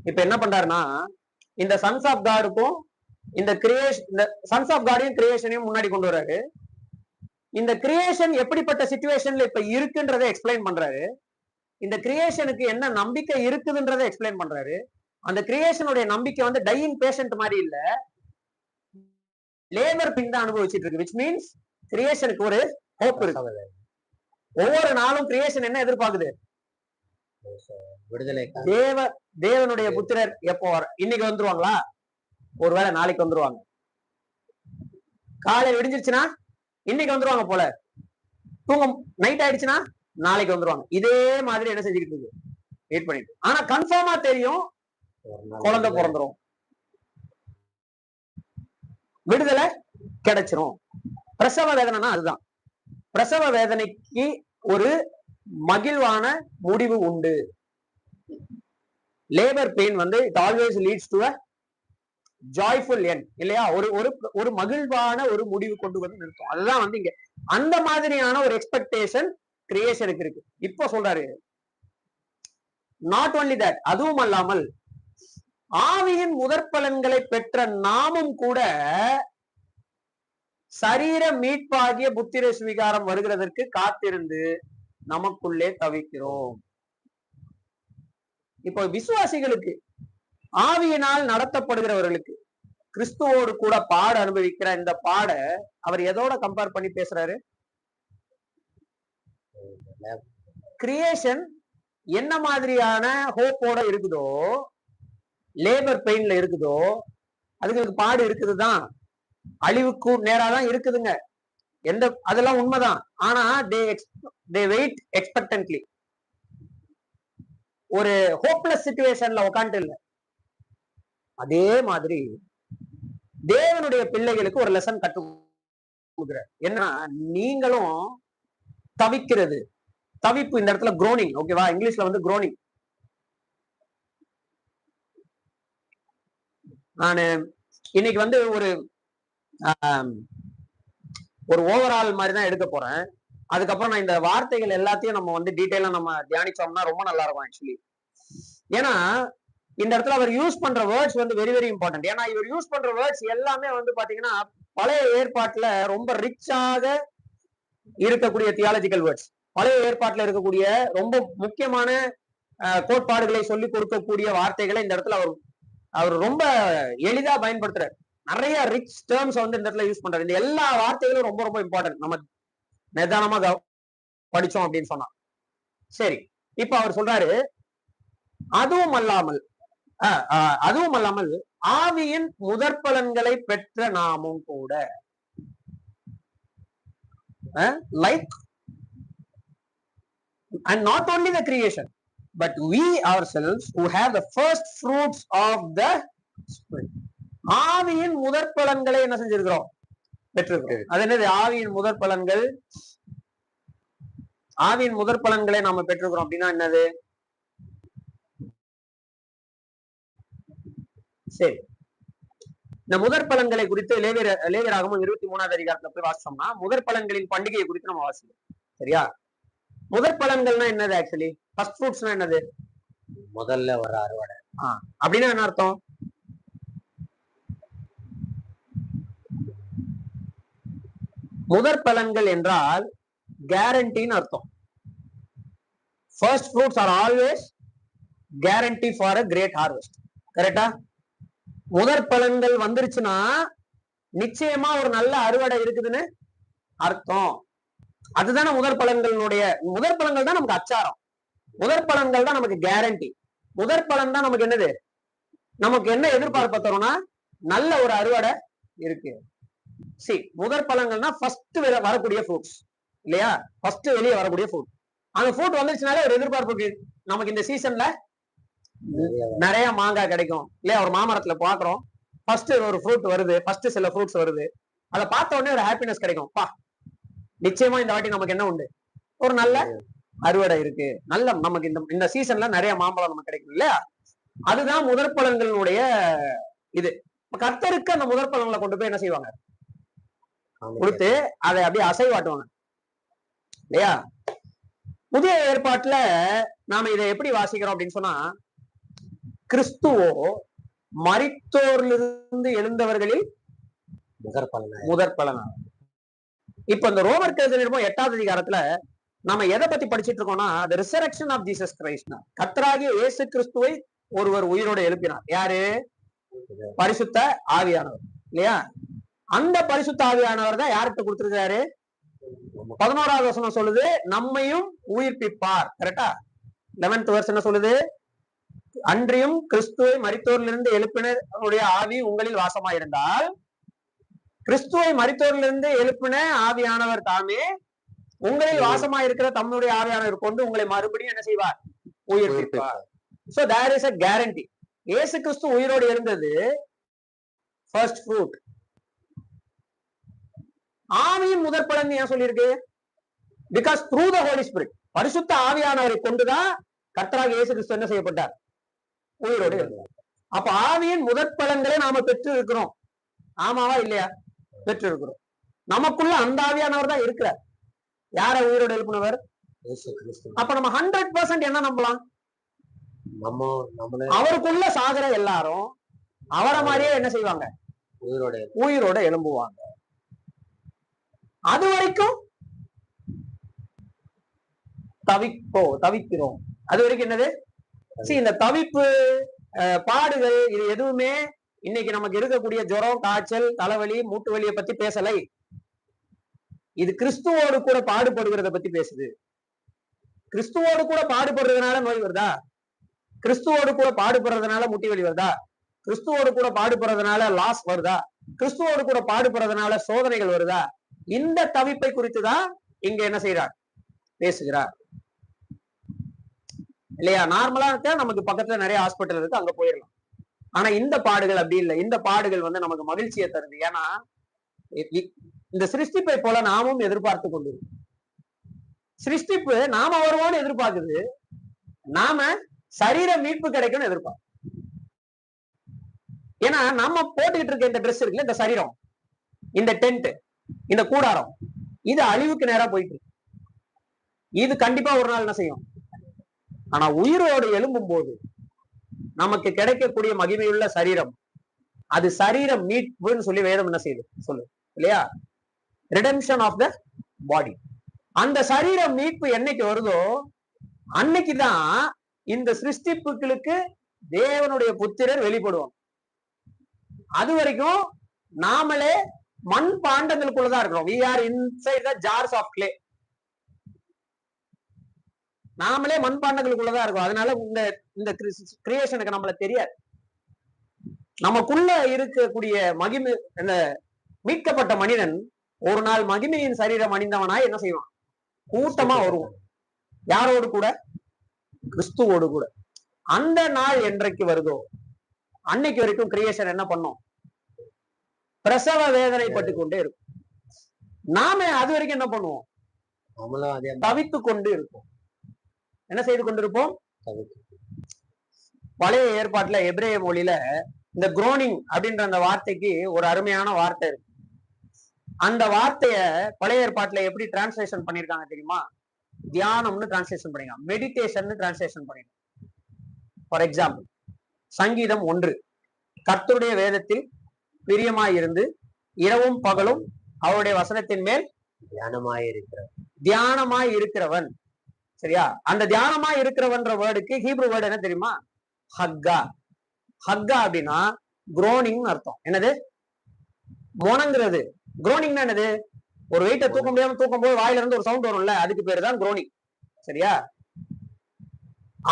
இப்ப என்ன பண்றாருன்னா, இந்த சன்ஸ் ஆஃப் காடுக்கும் இந்த கிரியேஷன், இந்த சன்ஸ் ஆஃப் காடையும் கிரியேஷனையும் முன்னாடி கொண்டு வர்றாரு. இந்த கிரியேஷன் எப்படிப்பட்ட சிச்சுவேஷன்ல இப்ப இருக்குன்றதை எக்ஸ்பிளைன் பண்றாரு. இந்த கிரியேஷனுக்கு என்ன நம்பிக்கை இருக்குதுன்றதை எக்ஸ்பிளைன் பண்றாரு. அந்த கிரியேஷனுடைய நம்பிக்கை வந்து டையிங் பேஷண்ட் மாதிரி இல்ல, லேபர் பின் தான் அனுபவிச்சுட்டு இருக்கு. விச் மீன்ஸ் கிரியேஷனுக்கு ஒரு ஹோப் இருக்கு. ஒவ்வொரு நாளும் கிரியேஷன் என்ன எதிர்பார்க்குது? விடுதலை. தேவனுடைய புத்திரர் எப்போ இன்னைக்கு வந்துருவாங்களா? ஒருவேளை நாளைக்கு வந்துருவாங்க. காலை விடிஞ்சிருச்சுன்னா இன்னைக்கு வந்துருவாங்க போல, தூங்க நைட் ஆயிடுச்சுன்னா நாளைக்கு வந்துருவாங்க. இதே மாதிரி என்ன செஞ்சுக்கிட்டு இருக்கு? வெயிட் பண்ணிட்டு. ஆனா கன்ஃபார்மா தெரியும், குழந்தை பிறந்துரும், விடுதலை கிடைச்சிரும். பிரசவ வேதனைனா அதுதான். பிரசவ வேதனைக்கு ஒரு மகிழ்வான முடிவு உண்டு. லேபர் பெயின் வந்து it always leads to a joyful end, இல்லையா? ஒரு மகிழ்வான ஒரு முடிவு கொண்டு வந்து நிறுத்தும். அதுதான் வந்து இங்க அந்த மாதிரியான ஒரு எக்ஸ்பெக்டேஷன் கிரியேஷனுக்கு இருக்கு. இப்போ சொல்றாரு, நாட் ஒன்லி தட், அதுவும் அல்லாமல் ஆவியின் முதற்பலன்களை பெற்ற நாமும் கூட சரீர மீட்பாகிய புத்திர சுவிகாரம் வருகிறதற்கு காத்திருந்து நமக்குள்ளே தவிக்கிறோம். இப்போ விசுவாசிகளுக்கு, ஆவியினால் நடத்தப்படுகிறவர்களுக்கு, கிறிஸ்துவோடு கூட பாட அனுபவிக்கிற இந்த பாட அவர் எதோட கம்பேர் பண்ணி பேசுறாரு? கிரியேஷன் என்ன மாதிரியான ஹோப்போட இருக்குதோ, லேபர் பெயின்ல இருக்குதோ, அதுங்களுக்கு பாடு இருக்குதுதான், அழிவுக்கு நேராதான் இருக்குதுங்க. அதெல்லாம் உண்மைதான். ஆனா தே வெயிட் எக்ஸ்பெக்டன்ட்லி. ஒரு ஹோப்லெஸ் சிச்சுவேஷன்ல உட்காந்துட்டு இல்ல. அதே மாதிரி தேவனுடைய பிள்ளைகளுக்கு ஒரு லெசன் கற்றுக் கொடுக்கிறார். என்ன, நீங்களும் தவிக்கிறது, தவிப்பு இந்த இடத்துல குரோனிங், ஓகேவா? இங்கிலீஷ்ல வந்து குரோனிங். நானு இன்னைக்கு வந்து ஒரு ஓவரால் மாதிரி தான் எடுக்க போறேன். அதுக்கப்புறம் நான் இந்த வார்த்தைகள் எல்லாத்தையும் நம்ம வந்து டீட்டெயிலா நம்ம தியானிச்சோம்னா ரொம்ப நல்லா இருக்கும் ஆக்சுவலி. ஏன்னா இந்த இடத்துல அவர் யூஸ் பண்ற வேர்ட்ஸ் வந்து வெரி வெரி இம்பார்ட்டன்ட். ஏன்னா இவர் யூஸ் பண்ற வேர்ட்ஸ் எல்லாமே வந்து பாத்தீங்கன்னா பழைய ஏற்பாட்டுல ரொம்ப ரிச்சாக இருக்கக்கூடிய தியாலஜிக்கல் வேர்ட்ஸ். பழைய ஏற்பாட்டுல இருக்கக்கூடிய ரொம்ப முக்கியமான கோட்பாடுகளை சொல்லி கொடுக்கக்கூடிய வார்த்தைகளை இந்த இடத்துல அவர் ரொம்ப எளிதா பயன்படுத்துறாரு. நிறைய ரிச் டேர்ம்ஸ் வந்து இந்த இடத்துல யூஸ் பண்றாரு. இந்த எல்லா வார்த்தைகளும் ரொம்ப ரொம்ப இம்பார்ட்டன்ட், நம்ம நிதானமா படிச்சோம் அப்படின்னு சொன்னா. சரி, இப்ப அவர் சொல்றாரு, அதுவும் அல்லாமல் ஆவியின் முதற்பலன்களை பெற்ற நாமும் கூட, like and not only the creation but we ourselves who have the first fruits of the spirit. ஆவியின் முதற்பலன்களை என்ன செஞ்சிருக்கிறோம்? பெற்றிருக்கிறோம். அது என்னது? ஆவியின் முதற்பலன்கள். ஆவியின் முதற்பலன்களை நாம பெற்றிருக்கிறோம் அப்படின்னா என்னது? சரி, இந்த முதற்பலன்களை குறித்து லேவியராகமம் 23வது அதிகாரத்துல போய் வாசிச்சோம்னா முதற்பலன்களின் பண்டிகையை குறித்து நம்ம வாசிக்கிறோம். சரியா? முதற்பலன்கள்னா என்னது? ஆக்சுவலி ஃபர்ஸ்ட் ஃப்ரூட்ஸ்னா என்னது? முதல்ல வர அறுவடை. அப்படின்னா என்ன அர்த்தம்? முதற்பலன்கள் என்றால் கேரண்டின்னு அர்த்தம். First fruits are always guarantee for a great harvest. கரெக்டா? முதற்பலன்கள் வந்துருச்சுன்னா நிச்சயமா ஒரு நல்ல அறுவடை இருக்குதுன்னு அர்த்தம். அதுதானே முதற்பலன்கள் தான் நமக்கு அச்சாரம். முதற்பலன்கள் தான் நமக்கு கேரண்டி. முதற்பலன் தான் நமக்கு என்னது? நமக்கு என்ன எதிர்பார்ப்பு தரும்னா நல்ல ஒரு அறுவடை இருக்கு. முதற்பலன்கள்னா ஃபர்ஸ்ட் வரக்கூடிய ஃப்ரூட்ஸ் இல்லையா? ஃபர்ஸ்ட் வெளியே வரக்கூடிய ஃப்ரூட். அந்த ஃப்ரூட் வந்துருச்சுனாலே ஒரு எதிர்பார்ப்பு, நமக்கு இந்த சீசன்ல நிறைய மாங்காய் கிடைக்கும் இல்லையா? ஒரு மாமரத்துல பாக்குறோம், ஃபர்ஸ்ட் ஒரு ஃப்ரூட் வருது, ஃபர்ஸ்ட் சில ஃப்ரூட்ஸ் வருது, அதை பார்த்த உடனே ஒரு ஹாப்பினஸ் கிடைக்கும். நிச்சயமா இந்த வாட்டி நமக்கு என்ன உண்டு? ஒரு நல்ல அறுவடை இருக்கு, நல்ல நமக்கு இந்த சீசன்ல நிறைய மாம்பழம் நமக்கு கிடைக்கும் இல்லையா? அதுதான் முதற்பலன்களுடைய இது. கர்த்தருக்கு அந்த முதற்பலன்களை கொண்டு போய் என்ன செய்வாங்க? கொடுத்து அதை அப்படியே அசைவாட்டுவாங்க இல்லையா? புதிய ஏற்பாட்டுல நாம இதை எப்படி வாசிக்கிறோம் அப்படின்னு சொன்னா, கிறிஸ்துவோ மரித்தோரிலிருந்து எழுந்தவர்களில் முதற்பலனாக. இப்ப இந்த ரோமர் நிருபம் 8வது அதிகாரத்துல நாம எதை பத்தி படிச்சிட்டு இருக்கோம்னா, the resurrection of Jesus Christ. கர்த்தராகிய இயேசு கிறிஸ்துவை ஒருவர் உயிரோடு எழுப்பினார். யாரு? பரிசுத்த ஆவியானவர் இல்லையா? அந்த பரிசுத்த ஆவியானவர் தான் யார்கிட்ட கொடுத்திருக்காரு? 11வது வசனம் சொல்லுது, நம்மையும் உயிர்ப்பிப்பார். கரெக்டா? 11th verse என்ன சொல்லுது? அன்றியும் கிறிஸ்துவை மரித்தோரிலிருந்து எழுப்பினருடைய ஆவி உங்களில் வாசமாயிருந்தால், கிறிஸ்துவை மரித்தோரிலிருந்து எழுப்பின ஆவியானவர் தாமே உங்களில் வாசமாயிருக்கிற தம்முடைய ஆவியானவர் கொண்டு உங்களை மறுபடியும் என்ன செய்வார்? உயிர்ப்பிப்பார். So there is a guarantee. இயேசு கிறிஸ்து உயிரோடு எழுந்தது ஃபர்ஸ்ட் ஃப்ரூட். ஆவியின் முதற்பலன் ஏன் சொல்லியிருக்கு? Because through the holy spirit, பரிசுத்த ஆவியானவரை கொண்டுதான் கர்த்தராகிய இயேசு கிறிஸ்து என்ன செய்யப்பட்டார்? உயிரோடு எழுந்தார். அப்ப ஆவியின் முதற்பலன்களை நாம பெற்று இருக்கிறோம். ஆமாவா இல்லையா? பெற்று இருக்கிறோம். நமக்குள்ள அந்த ஆவியானவர் தான் இருக்கிறார். யார உயிரோடு எழுப்பினவர்? அப்ப நம்ம 100% என்ன நம்பலாம்? அவருக்குள்ள சாகர எல்லாரும் அவரை மாதிரியே என்ன செய்வாங்க? உயிரோட எழும்புவாங்க. அது வரைக்கும் தவிக்கிறோம். அது வரைக்கும் என்னது? இந்த தவிப்பு, பாடுகள், இது எதுவுமே இன்னைக்கு நமக்கு இருக்கக்கூடிய ஜுரம், காய்ச்சல், தலைவலி, மூட்டு வலியை பத்தி பேசலை. இது கிறிஸ்துவோடு கூட பாடுபடுகிறத பத்தி பேசுது. கிறிஸ்துவோடு கூட பாடுபடுறதுனால நோய் வருதா? கிறிஸ்துவோடு கூட பாடுபடுறதுனால முட்டி வலி வருதா? கிறிஸ்துவோடு கூட பாடுபடுறதுனால லாஸ் வருதா? கிறிஸ்துவோடு கூட பாடுபடுறதுனால சோதனைகள் வருதா? இந்த தவிப்பை குறித்துதான் இங்க என்ன செய்யறார்? பேசுகிறார் இல்லையா? நார்மலா இருக்க நமக்கு பக்கத்துல நிறைய ஹாஸ்பிட்டல் இருக்கு, அங்க போயிடலாம். ஆனா இந்த பாடுகள் அப்படி இல்லை. இந்த பாடுகள் வந்து நமக்கு மகிழ்ச்சியை தருது. ஏன்னா இந்த சிருஷ்டிப்பை போல நாமும் எதிர்பார்த்து கொண்டிருக்கோம். சிருஷ்டிப்பு நாம வருவோம்னு எதிர்பார்க்குது, நாம சரீர மீட்பு கிடைக்கும்னு எதிர்பார்க்கும். ஏன்னா நம்ம போட்டுக்கிட்டு இருக்க இந்த ட்ரெஸ் இருக்குல்ல, இந்த சரீரம், இந்த டென்ட், இந்த கூடாரம், இது அழிவுக்கு நேரா போயிட்டு இருக்கு. இது கண்டிப்பா ஒரு நாள் என்ன செய்யும்? ஆனா உயிரோடு எழும்பும் போது நமக்கு கிடைக்கக்கூடிய மகிமையுள்ள சரீரம், அது சரீரம் மீட்புன்னு சொல்லி வேதம் என்ன செய்யுது சொல்லு இல்லையா? ரிடெம்ஷன் ஆஃப் த பாடி. அந்த சரீரம் மீட்பு என்னைக்கு வருதோ அன்னைக்குதான் இந்த சிருஷ்டிப்புகளுக்கு தேவனுடைய புத்திரர் வெளிப்படுவாங்க. அது வரைக்கும் நாமளே மண் பாண்டங்களுக்குள்ளதான் இருக்கிறோம். we are inside the jars of clay. நாமளே மண் பாண்டங்களுக்குள்ளதான் இருக்கோம். அதனால இந்த கிரியேஷனுக்கு நம்மள தெரியாது. நமக்குள்ள இருக்கக்கூடிய மகிமை, இந்த மீட்கப்பட்ட மனிதன் ஒரு நாள் மகிமையின் சரீரம் அணிந்தவனாய் என்ன செய்வான்? கூட்டமா வருவான். யாரோடு கூட? கிறிஸ்துவோடு கூட. அந்த நாள் என்றைக்கு வருதோ அன்னைக்கு வரைக்கும் கிரியேஷன் என்ன பண்ணும்? பிரசவ வேதனைப்பட்டு கொண்டே இருக்கும். நாம அது வரைக்கும் என்ன பண்ணுவோம்? தவித்து கொண்டு இருப்போம். என்ன செய்து கொண்டிருப்போம்? பழைய ஏற்பாட்டுல எபிரேய மொழியில இந்த குரோனிங் அப்படின்ற அந்த வார்த்தைக்கு ஒரு அருமையான வார்த்தை இருக்கு. அந்த வார்த்தைய பழைய ஏற்பாட்டுல எப்படி டிரான்ஸ்லேஷன் பண்ணிருக்காங்க தெரியுமா? தியானம்னு டிரான்ஸ்லேஷன் பண்ணிருக்காங்க, மெடிடேஷன் டிரான்ஸ்லேஷன் பண்ணிருக்காங்க. ஃபார் எக்ஸாம்பிள், சங்கீதம் 1, கர்த்தருடைய வேதத்தில் பிரியமாயிருந்து இரவும் பகலும் அவருடைய வசனத்தின் மேல் தியானமாய் இருக்கிறவன். சரியா? அந்த தியானமாய் இருக்கிறவன்ற வேர்டுக்கு ஹீப்ரு வேர்டு என்ன தெரியுமா? ஹக்கா. ஹக்கா அப்படின்னா குரோனிங் அர்த்தம். என்னது? மொனங்கிறது. குரோனிங்னா என்னது? ஒரு வெயிட்ட தூக்க முடியாம தூக்கும் போது வாயில இருந்து ஒரு சவுண்ட் வரும்ல, அதுக்கு பேரு தான் குரோனிங். சரியா?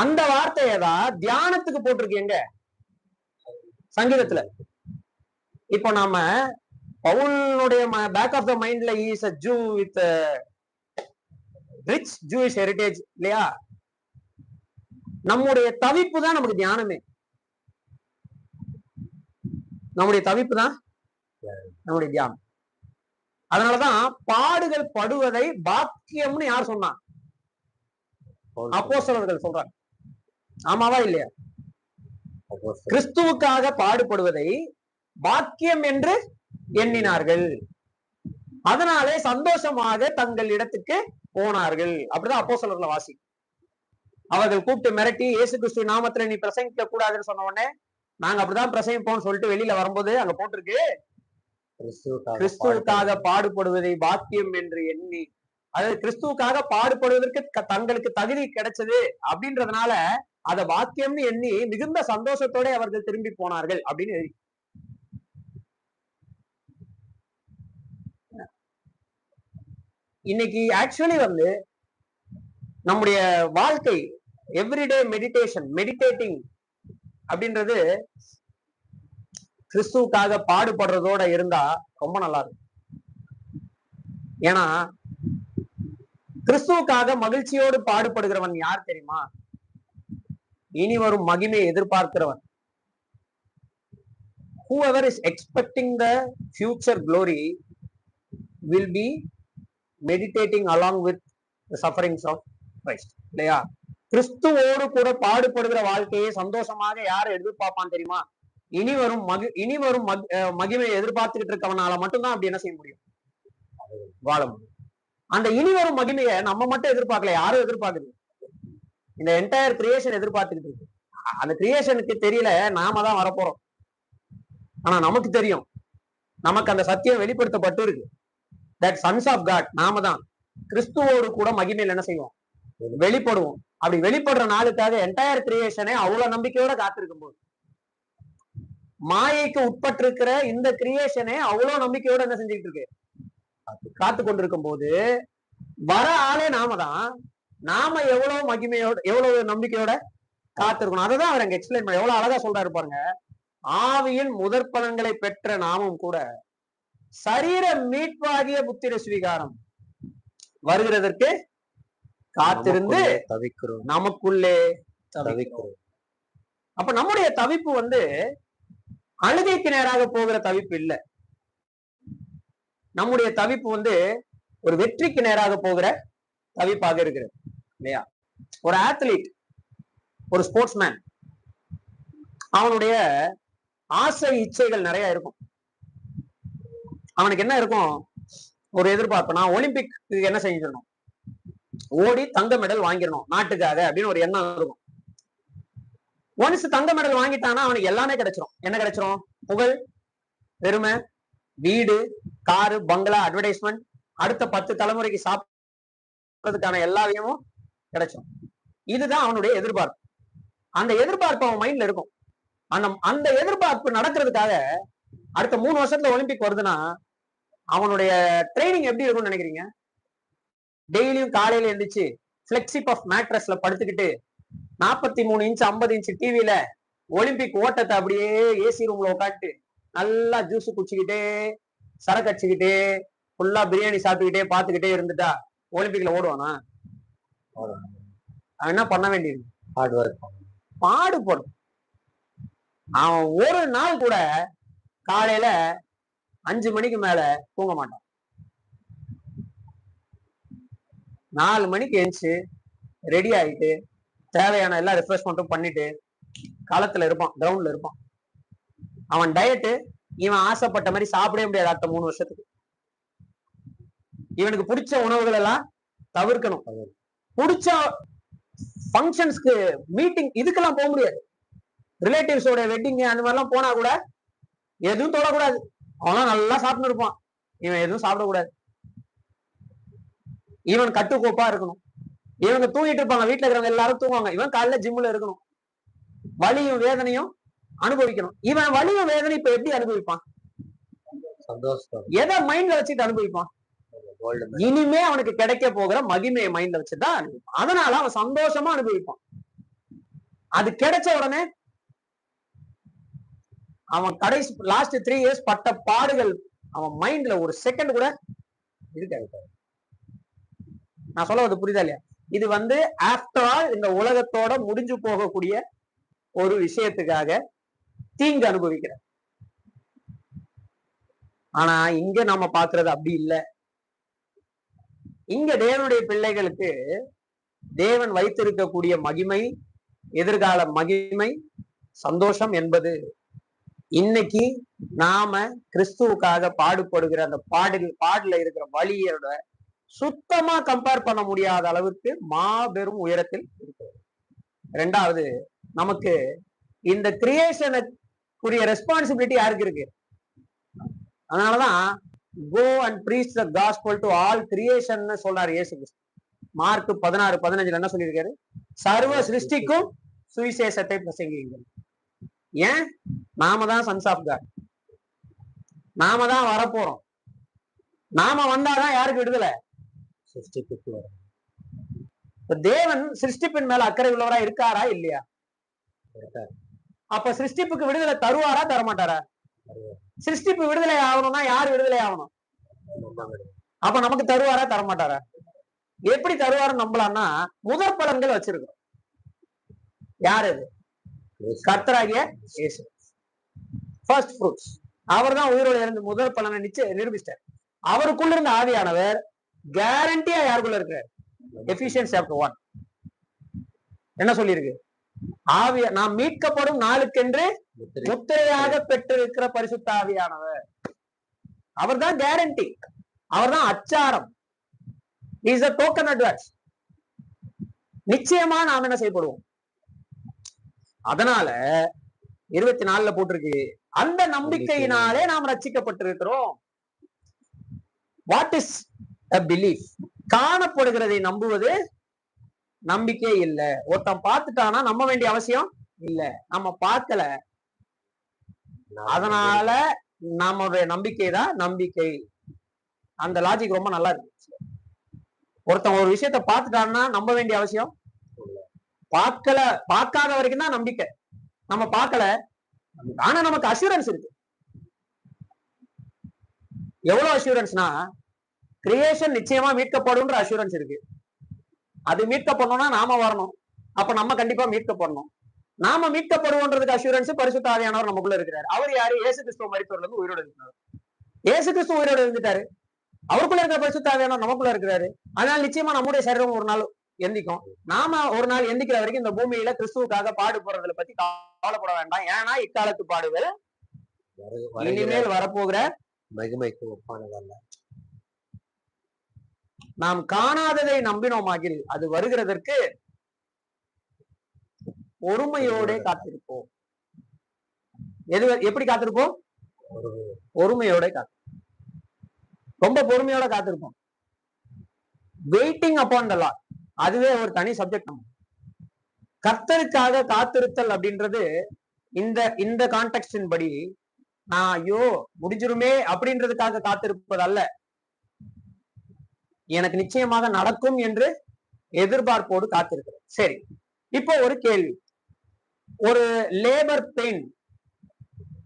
அந்த வார்த்தையை தான் தியானத்துக்கு போட்டிருக்கு எங்க? சங்கீதத்துல. இப்போ நாம பவுலுடைய பேக் ஆஃப் த மைண்ட்ல is a Jew with rich Jewish heritage இல்லையா? நம்முடைய தவிப்பு தான் நமக்கு தியானமே. நம்முடைய தவிப்பு தான் நம்முடைய தியானம். அதனாலதான் பாடுகள் படுவதை பாக்கியம்னு யார் சொன்னா? அப்போஸ்தலர்கள் சொல்றாங்க. ஆமாவா இல்லையா? கிறிஸ்துவுக்காக பாடுபடுவதை பாக்கியம் என்று எண்ணினார்கள், அதனாலே சந்தோஷமாக தங்கள் இடத்துக்கு போனார்கள். அப்படிதான் அப்போஸ்தலர்களை வாசி. அவர்கள் கூப்பிட்டு மிரட்டி இயேசு கிறிஸ்து நாமத்துல நீ பிரசங்கிக்க கூடாதுன்னு சொன்ன உடனே நாங்க அப்படிதான் பிரசங்கிப்போம்னு சொல்லிட்டு வெளியில வரும்போது அங்க போட்டிருக்கு, கிறிஸ்துவுக்காக பாடுபடுவதை பாக்கியம் என்று எண்ணி, அதாவது கிறிஸ்துவுக்காக பாடுபடுவதற்கு தங்களுக்கு தகுதி கிடைச்சது அப்படின்றதுனால அதை பாக்கியம்னு எண்ணி மிகுந்த சந்தோஷத்தோட அவர்கள் திரும்பி போனார்கள் அப்படின்னு எழுதி. இன்னைக்கு ஆக்சுவலி வந்து நம்முடைய வாழ்க்கை எவ்ரிடே மெடிடேட்டிங் அப்படின்றது கிறிஸ்துவுக்காக பாடுபடுறதோட இருந்தா ரொம்ப நல்லா இருக்கும். ஏன்னா கிறிஸ்துவுக்காக மகிழ்ச்சியோடு பாடுபடுகிறவன் யார் தெரியுமா? இனி வரும் மகிமையை எதிர்பார்க்கிறவன். whoever is expecting the future glory will be meditating along with the sufferings of Christ. இல்லையா? கிறிஸ்துவோடு கூட பாடுபடுகிற வாழ்க்கையை சந்தோஷமாக யார் எதிர்பார்ப்பான் தெரியுமா? இனி வரும் மகிமையை எதிர்பார்த்துக்கிட்டு இருக்கவனால மட்டும்தான் அப்படி என்ன செய்ய முடியும்? வாழ முடியும். அந்த இனி வரும் மகிமையை நம்ம மட்டும் எதிர்பார்க்கல, யாரும் எதிர்பார்க்குது. இந்த என்டையர் கிரியேஷன் எதிர்பார்த்துக்கிட்டு இருக்கு. அந்த கிரியேஷனுக்கு தெரியல நாம தான் வரப்போறோம். ஆனா நமக்கு தெரியும், நமக்கு அந்த சத்தியம் வெளிப்படுத்தப்பட்டு இருக்கு. தட் சன்ஸ் ஆஃப் காட் நாம தான் கிறிஸ்துவோடு கூட மகிமையில் என்ன செய்வோம்? வெளிப்படுவோம். அப்படி வெளிப்படுற நாளுக்காக என்டையர் கிரியேஷனே அவ்வளவு நம்பிக்கையோட காத்திருக்கும் போது, மாயைக்கு உட்பட்டிருக்கிற இந்த கிரியேஷனே அவ்வளவு நம்பிக்கையோட என்ன செஞ்சுக்கிட்டு இருக்கு? காத்து கொண்டிருக்கும் போது வர ஆளே நாம தான். நாம எவ்வளவு மகிமையோட எவ்வளவு நம்பிக்கையோட காத்திருக்கணும். அததான் அவர் அங்க எக்ஸ்பிளைன் பண்ண எவ்வளவு அழகா சொல்றாரு பாருங்க. ஆவியின் முதற் பலன்களை பெற்ற நாமும் கூட சரீர மீட்பாகிய புத்திர சுவீகாரம் வருகிறதற்கு காத்திருந்து தவிக்கிறோம், நமக்குள்ளே தவிக்கிறோம். அப்ப நம்முடைய தவிப்பு அழுகைக்கு நேராக போகிற தவிப்பு இல்ல. நம்முடைய தவிப்பு ஒரு வெற்றிக்கு நேராக போகிற தவிப்பாக இருக்கிறது இல்லையா? ஒரு ஆத்லீட், ஒரு ஸ்போர்ட்ஸ்மேன், அவனுடைய ஆசை இச்சைகள் நிறைய இருக்கும். அவனுக்கு என்ன இருக்கும்? ஒரு எதிர்பார்ப்பு, நான் ஒலிம்பிக் என்ன செஞ்சிடணும், ஓடி தங்க மெடல் வாங்கிடணும் நாட்டுக்காக அப்படின்னு ஒரு எண்ணம் இருக்கும். ஒன்ஸ் தங்க மெடல் வாங்கிட்டானா அவனுக்கு எல்லாமே கிடைச்சிரும். என்ன கிடைச்சிரும்? புகழ், பெருமை, வீடு, காரு, பங்களா, அட்வர்டைஸ்மெண்ட், அடுத்த 10 தலைமுறைக்கு சாப்பிடுறதுக்கான எல்லா விஷயமும் கிடைச்சிரும். இதுதான் அவனுடைய எதிர்பார்ப்பு. அந்த எதிர்பார்ப்பு அவன் மைண்ட்ல இருக்கும். அந்த எதிர்பார்ப்பு நடக்கிறதுக்காக அடுத்த 3 வருஷத்துல ஒலிம்பிக் வருதுன்னா அவனுடைய ட்ரைனிங் எப்படி இருக்கும்னு நினைக்கிறீங்க? டெய்லியும் காலையில எழுந்திரிச்சு பிளெக்ஸிப் ஆஃப் மேட்ரஸ்ல படுத்துக்கிட்டு 43 இன்ச் 50 இன்ச் டிவில ஒலிம்பிக் ஓட்டத்தை அப்படியே ஏசி ரூம்ல உட்காந்து நல்லா ஜூஸ் குடிச்சுக்கிட்டே சரக்கு அடிச்சுக்கிட்டே ஃபுல்லா பிரியாணி சாப்பிட்டுக்கிட்டே பார்த்துக்கிட்டே இருந்துட்டா ஒலிம்பிக்ல ஓடுவானா? அவன் என்ன பண்ண வேண்டியது? ஹார்ட் ஒர்க், பாடுபடும். அவன் ஒரு நாள் கூட காலையில 5 மணிக்கு மேல தூங்க மாட்டான். 4 மணிக்கு எழுந்துச்சு ரெடி ஆயிட்டு தேவையான எல்லா ரெஃப்ரெஷ்மெண்ட்டும் பண்ணிட்டு களத்துல இருப்பான், கிரவுண்ட்ல இருப்பான். அவன் டயட்டு இவன் ஆசைப்பட்ட மாதிரி சாப்பிடவே முடியாது. அடுத்த 3 வருஷத்துக்கு இவனுக்கு பிடிச்ச உணவுகள் எல்லாம் தவிர்க்கணும். பிடிச்ச ஃபங்க்ஷன்ஸ்க்கு, மீட்டிங், இதுக்கெல்லாம் போக முடியாது. ரிலேட்டிவ்ஸோட வெட்டிங் அந்த மாதிரிலாம் போனா கூட எதுவும் தொடக்கூடாது. அவன் நல்லா சாப்பிட்டு இருப்பான், இவன் எதுவும் சாப்பிடக்கூடாது. இவன் கட்டுக்கோப்பா இருக்கணும். இவங்க தூங்கிட்டு இருப்பாங்க, வீட்டுல இருக்கிறவங்க எல்லாரும் தூங்குவாங்க, இவன் காலையில ஜிம்ல இருக்கணும். வலியும் வேதனையும் அனுபவிக்கணும். இவன் வலியும் வேதனை இப்ப எப்படி அனுபவிப்பான்? சந்தோஷம் எதை மைண்ட்ல வச்சுட்டு அனுபவிப்பான்? இனிமே அவனுக்கு கிடைக்க போகிற மகிமையை மைண்ட்ல வச்சுதான் அனுபவிப்பான். அதனால அவன் சந்தோஷமா அனுபவிப்பான். அது கிடைச்ச உடனே அவன் கடைசி லாஸ்ட் 3 இயர்ஸ் பட்ட பாடுகள் அவன் மைண்ட்ல ஒரு செகண்ட் கூட இருக்காது. நான் சொல்ல புரியுதா இல்லையா? இது ஆஃப்டர் ஆல் இந்த உலகத்தோட முடிஞ்சு போகக்கூடிய ஒரு விஷயத்துக்காக தீங்கு அனுபவிக்கிற. ஆனா இங்க நாம பாக்குறது அப்படி இல்லை. இங்க தேவனுடைய பிள்ளைகளுக்கு தேவன் வைத்திருக்கக்கூடிய மகிமை, எதிர்கால மகிமை, சந்தோஷம் என்பது இன்னைக்கு நாம கிறிஸ்துவுக்காக பாடுபடுகிற அந்த பாடுல இருக்கிற வழியோட சுத்தமா கம்பேர் பண்ண முடியாத அளவுக்கு மாபெரும் உயரத்தில் இருக்கிறது. 2வது, நமக்கு இந்த கிரியேஷனுக்குரிய ரெஸ்பான்சிபிலிட்டி யாருக்கு இருக்கு? அதனாலதான் go and preach the gospel to all creation சொல்றாரு இயேசு கிறிஸ்து. மார்க் 16:15 என்ன சொல்லியிருக்காரு? சர்வ சிருஷ்டிக்கும் சுவிசேஷத்தை பிரசங்கியுங்கள். ஏன்? நாம தான் சன்ஸ் ஆஃப் காட், நாம தான் வரப்போறோம். நாம வந்தாதான் யாருக்கு விடுதலை? தேவன் சிருஷ்டிப்பின் மேல அக்கறை உள்ளவரா இருக்காரா இல்லையா? அப்ப சிருஷ்டிப்புக்கு விடுதலை தருவாரா தரமாட்டாரா? சிருஷ்டிப்பு விடுதலை ஆகணும்னா யார் விடுதலை ஆகணும்? அப்ப நமக்கு தருவாரா தரமாட்டாரா? எப்படி தருவாருன்னு நம்பலாம்னா முதற் பலன்கள் வச்சிருக்கோம். யார் அது? கர்த்தராகிய இயேசு. First fruits. அவர் தான் உயிரோடு இருந்து முதல் பலனை நிரூபிச்சார். அவருக்குள்ள இருந்த ஆவியானவர் கேரண்டியா யாருக்குள்ள இருக்கிறார்? எபிசியன்ஸ் சாப்டர் 1 என்ன சொல்லியிருக்கு? ஆவிய நாம் மீட்கப்படும் நாளுக்கென்று முத்திரையாக பெற்றிருக்கிற பரிசுத்த ஆவியானவர். அவர் தான் கேரண்டி, அவர் தான் அச்சாரம். Is a token advance. நிச்சயமா நாம் என்ன செய்யப்படுவோம்? அதனால 24 போட்டிருக்கு, அந்த நம்பிக்கையினாலே நாம் ரட்சிக்கப்பட்டிருக்கிறோம். What is a belief? காணப்படுகிறதை நம்புவது நம்பிக்கை இல்ல. ஒருத்தன் பார்த்துட்டானா நம்ப வேண்டிய அவசியம் இல்ல. நம்ம பார்க்கல, அதனால நம்மளுடைய நம்பிக்கை தான் நம்பிக்கை. அந்த லாஜிக் ரொம்ப நல்லா இருக்கு. ஒருத்தன் ஒரு விஷயத்த பார்த்துட்டான்னா நம்ப வேண்டிய அவசியம் பார்க்காத வரைக்கும் தான் நம்பிக்கை. நம்ம பார்க்கல, ஆனா நமக்கு அஷூரன்ஸ் இருக்கு. எவ்வளவு அஷூரன்ஸ்னா, கிரியேஷன் நிச்சயமா மீட்கப்படும்ன்ற அஷூரன்ஸ் இருக்கு. அது மீட்கப்படணும்னா நாம வரணும். அப்ப நம்ம கண்டிப்பா மீட்கப்படணும். நாம மீட்கப்படுவோன்றதுக்கு அஷூரன்ஸ் பரிசுத்த ஆவியானவர் நமக்குள்ள இருக்கிறார். அவர் யாரு? இயேசு கிறிஸ்துவ மரித்தோர்ல இருந்து உயிரோடு இருக்கிறார். இயேசு கிறிஸ்து உயிரோடு இருந்துட்டாரு. அவருக்குள்ள இருக்கிற பரிசுத்த ஆவியானவர் நமக்குள்ள இருக்கிறாரு. அதனால நிச்சயமா நம்முடைய சரீரம் ஒரு நாள் எந்திக்கும். நாம ஒரு நாள் எந்திக்கிற வரைக்கும் இந்த பூமியில கிறிஸ்துவுக்காக பாடுபடுறதை பத்தி கவலைப்பட வேண்டாம். ஏன்னா இக்காலத்து பாடுகள் இனிமேல் வரப்போகிற மகிமைக்கு ஒப்பானதல்ல. நாம் காணாததை நம்பினோமாகில் அது வருகிறதற்கு பொறுமையோட காத்திருப்போம். எப்படி காத்திருப்போம்? பொறுமையோட காத்து, ரொம்ப பொறுமையோட காத்திருப்போம். வெயிட்டிங் அப்பான் தி லார்ட், அதுவே ஒரு தனி சப்ஜெக்ட். நம்ம கர்த்தருக்காக காத்திருத்தல் அப்படின்றது இந்த கான்டெக்ஸ்டின் படி நான் ஐயோ முடிஞ்சிருமே அப்படின்றதுக்காக காத்திருப்பது அல்ல. எனக்கு நிச்சயமாக நடக்கும் என்று எதிர்பார்ப்போடு காத்திருக்கிறேன். சரி, இப்போ ஒரு கேள்வி. ஒரு லேபர் பெயின்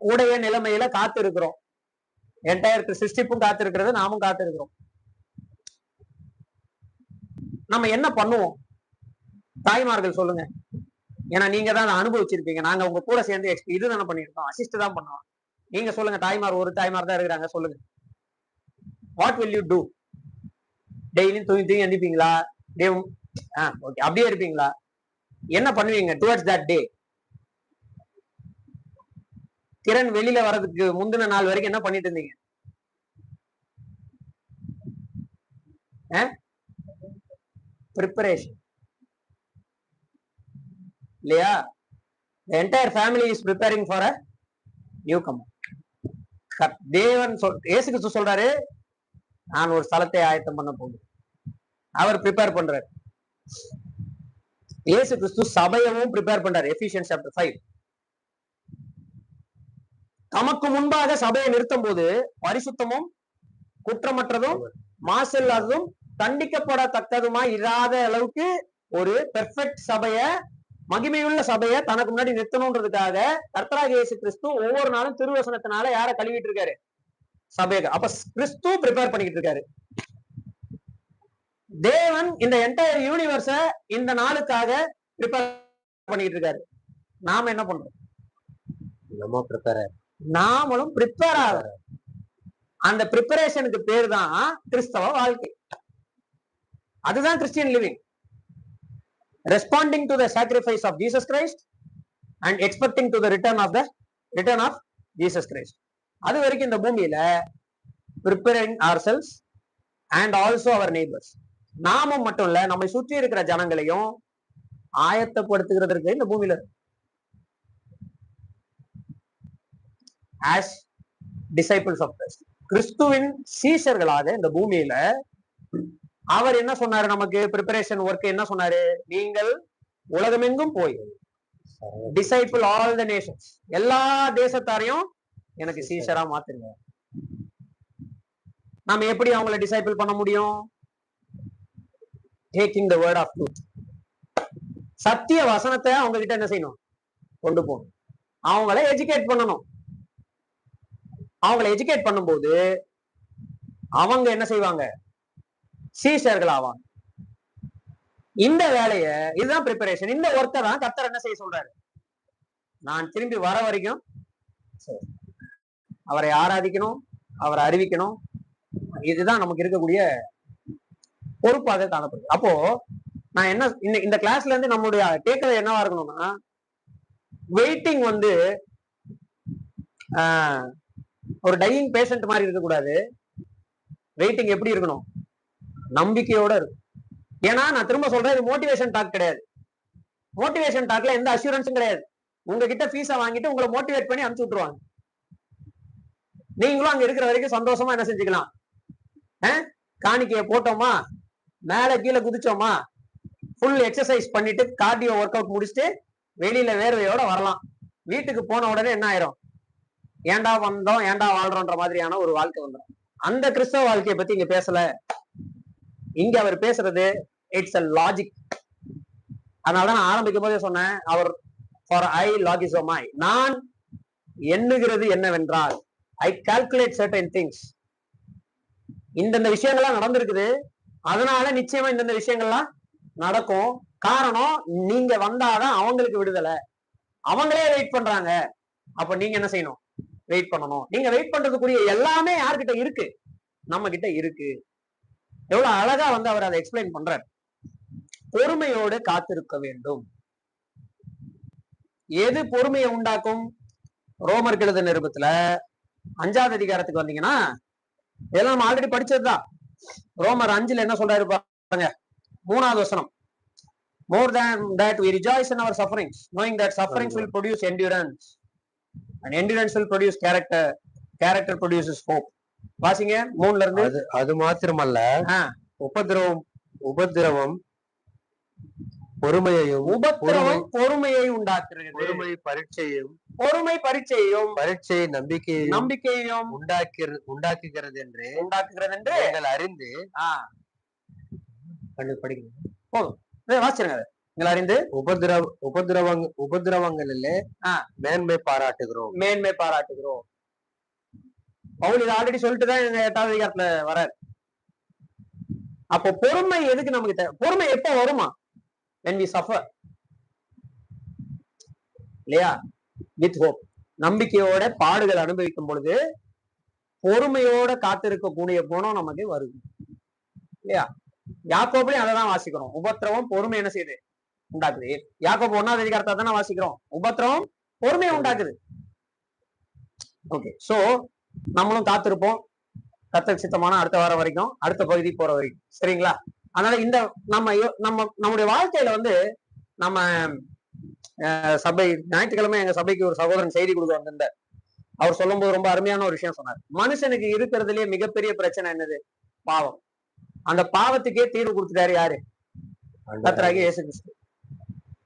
உடைய நிலைமையில காத்திருக்கிறோம். என்டையர் சிஸ்டிப்பும் காத்திருக்கிறது, நாமும் காத்திருக்கிறோம். நம்ம என்ன பண்ணுவோம்? தாய்மார்கள் சொல்லுங்க. ஏன்னா நீங்க தான் அனுபவிச்சிருப்பீங்க. நாங்க உங்க கூட சேர்ந்து இதுதானே பண்ணிருக்கோம், அசிஸ்ட் தான் பண்ணுவோம். நீங்க சொல்லுங்க. தாய்மார், ஒரு தாய்மார் தான் இருக்கிறாங்க, சொல்லுங்க. What will you do? டெய்லியும் தூங்கி தூங்கி எந்திப்பீங்களா? ஓகே, அப்படியே இருப்பீங்களா? என்ன பண்ணுவீங்க டுவர்ட்ஸ் தட் டே? கிரண் வெளியில வர்றதுக்கு முந்தின நாள் வரைக்கும் என்ன பண்ணிட்டு இருந்தீங்க? preparation இல்லையா? the entire family is preparing for a newcomer. தேவன் இயேசு கிறிஸ்து சொல்றாரு, நான் ஒரு ஸ்தலத்தை ஆயத்தம் பண்ண போகிறேன். அவர் ப்ரிப்பேர் பண்றாரு. இயேசு கிறிஸ்து சபையவும் ப்ரிப்பேர் பண்றாரு. எபிசியன்ஸ் சாப்டர் 5. தமக்கு முன்பாக சபையை நிறுத்தும் போது பரிசுத்தமும் குற்றமற்றதும் மாசில்லாததும் கண்டிக்கப்படத்தக்கதுமா இராத அளவுக்கு ஒரு பெர்ஃபெக்ட் சபைய, மகிமையுள்ள சபைய தனக்கு முன்னாடி நிறுத்தணும்ன்றதுக்காக கர்த்தராகிய இயேசு கிறிஸ்து ஒவ்வொரு நாளும் திருவசனத்தினால யாரை கழுவிட்டு இருக்காரு? சபையை. அப்ப கிறிஸ்து ப்ரிப்பேர் பண்ணிக்கிட்டு இருக்காரு. தேவன் இந்த என்டையர் யூனிவர்ஸ இந்த நாளுக்காக ப்ரிப்பேர் பண்ணிட்டு இருக்காரு. நாம என்ன பண்றோம்? நாமளும் ப்ரிப்பேர் ஆகிறோம். அந்த ப்ரிப்பரேஷனுக்கு பேர் தான் கிறிஸ்தவ வாழ்க்கை. அதுதான் Christian living. Responding to the sacrifice of Jesus Christ and expecting to the return of Jesus Christ. அது வரைக்கும் இந்த பூமியில preparing ourselves and also our neighbors. நாமும் மட்டும் இல்ல, நம்மை சுற்றி இருக்கிற ஜனங்களையும் ஆயத்தப்படுத்துகிறதற்கு இந்த பூமியில as disciples of Christ, கிறிஸ்துவின் சீஷர்களாக இந்த பூமியில அவர் என்ன சொன்னாரு? நமக்கு பிரிப்பரேஷன் ஒர்க் என்ன சொன்னாரு? நீங்கள் உலகமெங்கும் போய் டிசைபிள் ஆல் த நேஷன்ஸ், எல்லா தேசத்தாரையும் எனக்கு சீஷரா மாத்துங்க. நாம எப்படி அவங்களை டிசைபிள் பண்ண முடியும்? Taking the word of truth, சத்திய வசனத்தை அவங்க கிட்ட என்ன செய்யணும்? கொண்டு போகணும். அவங்கள எஜுகேட் பண்ணணும். அவங்களை எஜுகேட் பண்ணும்போது அவங்க என்ன செய்வாங்க? சீஷர்கள் ஆவாங்க. இந்த வேலைய, இதுதான் ப்ரிப்பரேஷன். இந்த ஒர்க்கை தான் கர்த்தர் என்ன செய்ய சொல்றாரு? நான் திரும்பி வர வரைக்கும் அவரை ஆராதிக்கணும், அவரை அறிவிக்கணும். இதுதான் நமக்கு இருக்கக்கூடிய பொறுப்பாக காணப்படுது. அப்போ நான் என்ன இந்த கிளாஸ்ல இருந்து நம்மளுடைய கேட்கறது என்னவா இருக்கணும்னா, வெயிட்டிங் வந்து ஒரு டையிங் பேஷண்ட் மாதிரி இருக்கக்கூடாது. வெயிட்டிங் எப்படி இருக்கணும்? நம்பிக்கையோட இருக்கும். ஏன்னா நான் திரும்ப சொல்றேன், இது மோட்டிவேஷன் டாக் கிடையாது. மோட்டிவேஷன் டாக்ல எந்த அஷூரன்ஸும் கிடையாது. உங்ககிட்ட ஃபீஸை வாங்கிட்டு உங்களை மோட்டிவேட் பண்ணி அனுப்பிச்சு விட்டுருவாங்க. நீங்களும் அங்க இருக்கிற வரைக்கும் சந்தோஷமா என்ன செஞ்சுக்கலாம்? காணிக்கைய போட்டோமா, மேல கீழே குதிச்சோமா, ஃபுல் எக்ஸசைஸ் பண்ணிட்டு கார்டியோ ஒர்க் அவுட் முடிச்சுட்டு வெளியில வேர்வையோட வரலாம். வீட்டுக்கு போன உடனே என்ன ஆயிரும்? ஏண்டா வந்தோம், ஏண்டா வாழ்றோன்ற மாதிரியான ஒரு வாழ்க்கை வந்துடும். அந்த கிறிஸ்தவ வாழ்க்கையை பத்தி இங்க பேசல. இங்க அவர் பேசுறது இட்ஸ் அ லாஜிக். அதனாலதான் நான் ஆரம்பிக்கும் போதே சொன்னேன், அவர் ஃபார் ஐ லாகிசோமாய், நான் எண்ணுகிறது என்னவென்றால் ஐ கால்குலேட் சர்டன் திங்ஸ். இந்தந்த விஷயங்கள்லாம் நடந்திருக்குது, அதனால நிச்சயமா இந்தந்த விஷயங்கள்லாம் நடக்கும். காரணம், நீங்க வந்தாதான் அவங்களுக்கு விடுதலை, அவங்களே வெயிட் பண்றாங்க. அப்ப நீங்க என்ன செய்யணும்? வெயிட் பண்ணணும். நீங்க வெயிட் பண்றதுக்குரிய எல்லாமே யார்கிட்ட இருக்கு? நம்ம கிட்ட இருக்கு. எவ்வளவு அழகா வந்து அவர் அதை எக்ஸ்பிளைன் பண்றார். பொறுமையோடு காத்திருக்க வேண்டும். எது பொறுமையை உண்டாக்கும்? ரோமர் எழுத நிருபத்துல 5வது அதிகாரத்துக்கு வந்தீங்கன்னா இதெல்லாம் நம்ம ஆல்ரெடி படிச்சதுதான். ரோமர் 5ல என்ன சொல்றாரு பாருங்க, 3வது வசனம். More than that we rejoice in our sufferings, knowing that sufferings will produce endurance, and endurance will produce character, character produces hope. வாசிங்க 3ல இருந்து. அது மாத்திரமல்ல, உபத்திரவம் உபத்திரவம் பொறுமையையும், உபத்திரவம் பொறுமையை உண்டாக்குகிறது, பொறுமை பரீட்சையும், பொறுமை பரீட்சையும், பரீட்சை நம்பிக்கையையும் நம்பிக்கையும் உண்டாக்குகிறது என்று நீங்கள் அறிந்து படிக்கணும். போதும், வாசிச்சிருங்க. நீங்கள் அறிந்து உபதிரவங்களிலே மேன்மை பாராட்டுகிறோம், மேன்மை பாராட்டுகிறோம். பவுல் இதை ஆல்ரெடி சொல்லிட்டு தான் 8வது அதிகாரத்துல வராரு. அப்போ பொறுமை எதுக்கு நமக்கு தேவை? பொறுமை எப்ப வருமா? when we suffer, இல்லையா? with hope, நம்பிக்கையோட பாடுகள் அனுபவிக்கும் பொழுது பொறுமையோட காத்திருக்கக்கூடிய குணம் நமக்கு வருது, இல்லையா? யாக்கோபுலையும் அதை தான் வாசிக்கிறோம். உபத்திரவம் பொறுமை என்ன செய்யுது? உண்டாக்குது. யாக்கோபு 1வது அதிகாரத்தை தானே வாசிக்கிறோம். உபத்திரவம் பொறுமையை உண்டாக்குது. ஓகே, சோ நம்மளும் காத்திருப்போம், கர்த்தருக்கு சித்தமான அடுத்த வாரம் வரைக்கும், அடுத்த பகுதி போற வரைக்கும், சரிங்களா? அதனால இந்த நம்முடைய வாழ்க்கையில வந்து நம்ம சபை ஞாயிற்றுக்கிழமை எங்க சபைக்கு ஒரு சகோதரன் செய்தி கொடுக்க வந்திருந்தார். அவர் சொல்லும் போது ரொம்ப அருமையான ஒரு விஷயம் சொன்னார். மனுஷனுக்கு இருக்கிறதுலயே மிகப்பெரிய பிரச்சனை என்னது? பாவம். அந்த பாவத்துக்கே தீர்வு கொடுத்துட்டாரு யாரு? கர்த்தராகிய இயேசு கிறிஸ்து.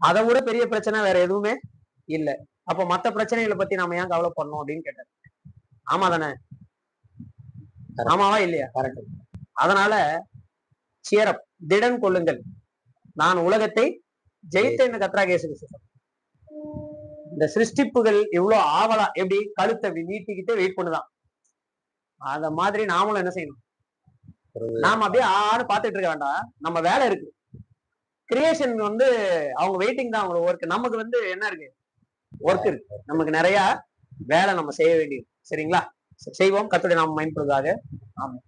அதை விட பெரிய பிரச்சனை வேற எதுவுமே இல்ல. அப்ப மத்த பிரச்சனைகளை பத்தி நாம ஏன் கவலை பண்ணோம் அப்படின்னு கேட்டார். ஆமா தானே? ஆமாவா இல்லையா? கரெக்ட். அதனால சியரப், திடன் கொள்ளுங்கள், நான் உலகத்தை ஜெயித்தேன்னு கர்த்தராகிய இயேசு கிறிஸ்து. இந்த சிருஷ்டிப்புகள் இவ்வளவு ஆவலா எப்படி கழுத்தை நீட்டிக்கிட்டு வெயிட் பண்ணுதான், அத மாதிரி நாமளும் என்ன செய்யணும்? நாம அப்படியே ஆறு பாத்துட்டு இருக்க வேண்டாம். நம்ம வேலை இருக்கு. கிரியேஷன் வந்து அவங்க வெயிட்டிங் தான், அவங்களோட ஒர்க். நமக்கு வந்து என்ன இருக்கு? ஒர்க் இருக்கு. நமக்கு நிறைய வேலை நம்ம செய்ய வேண்டியது. சரிங்களா? செய்வோம், கர்த்தருடைய நாமம் மகிமைப்படுவதாக. ஆமென்.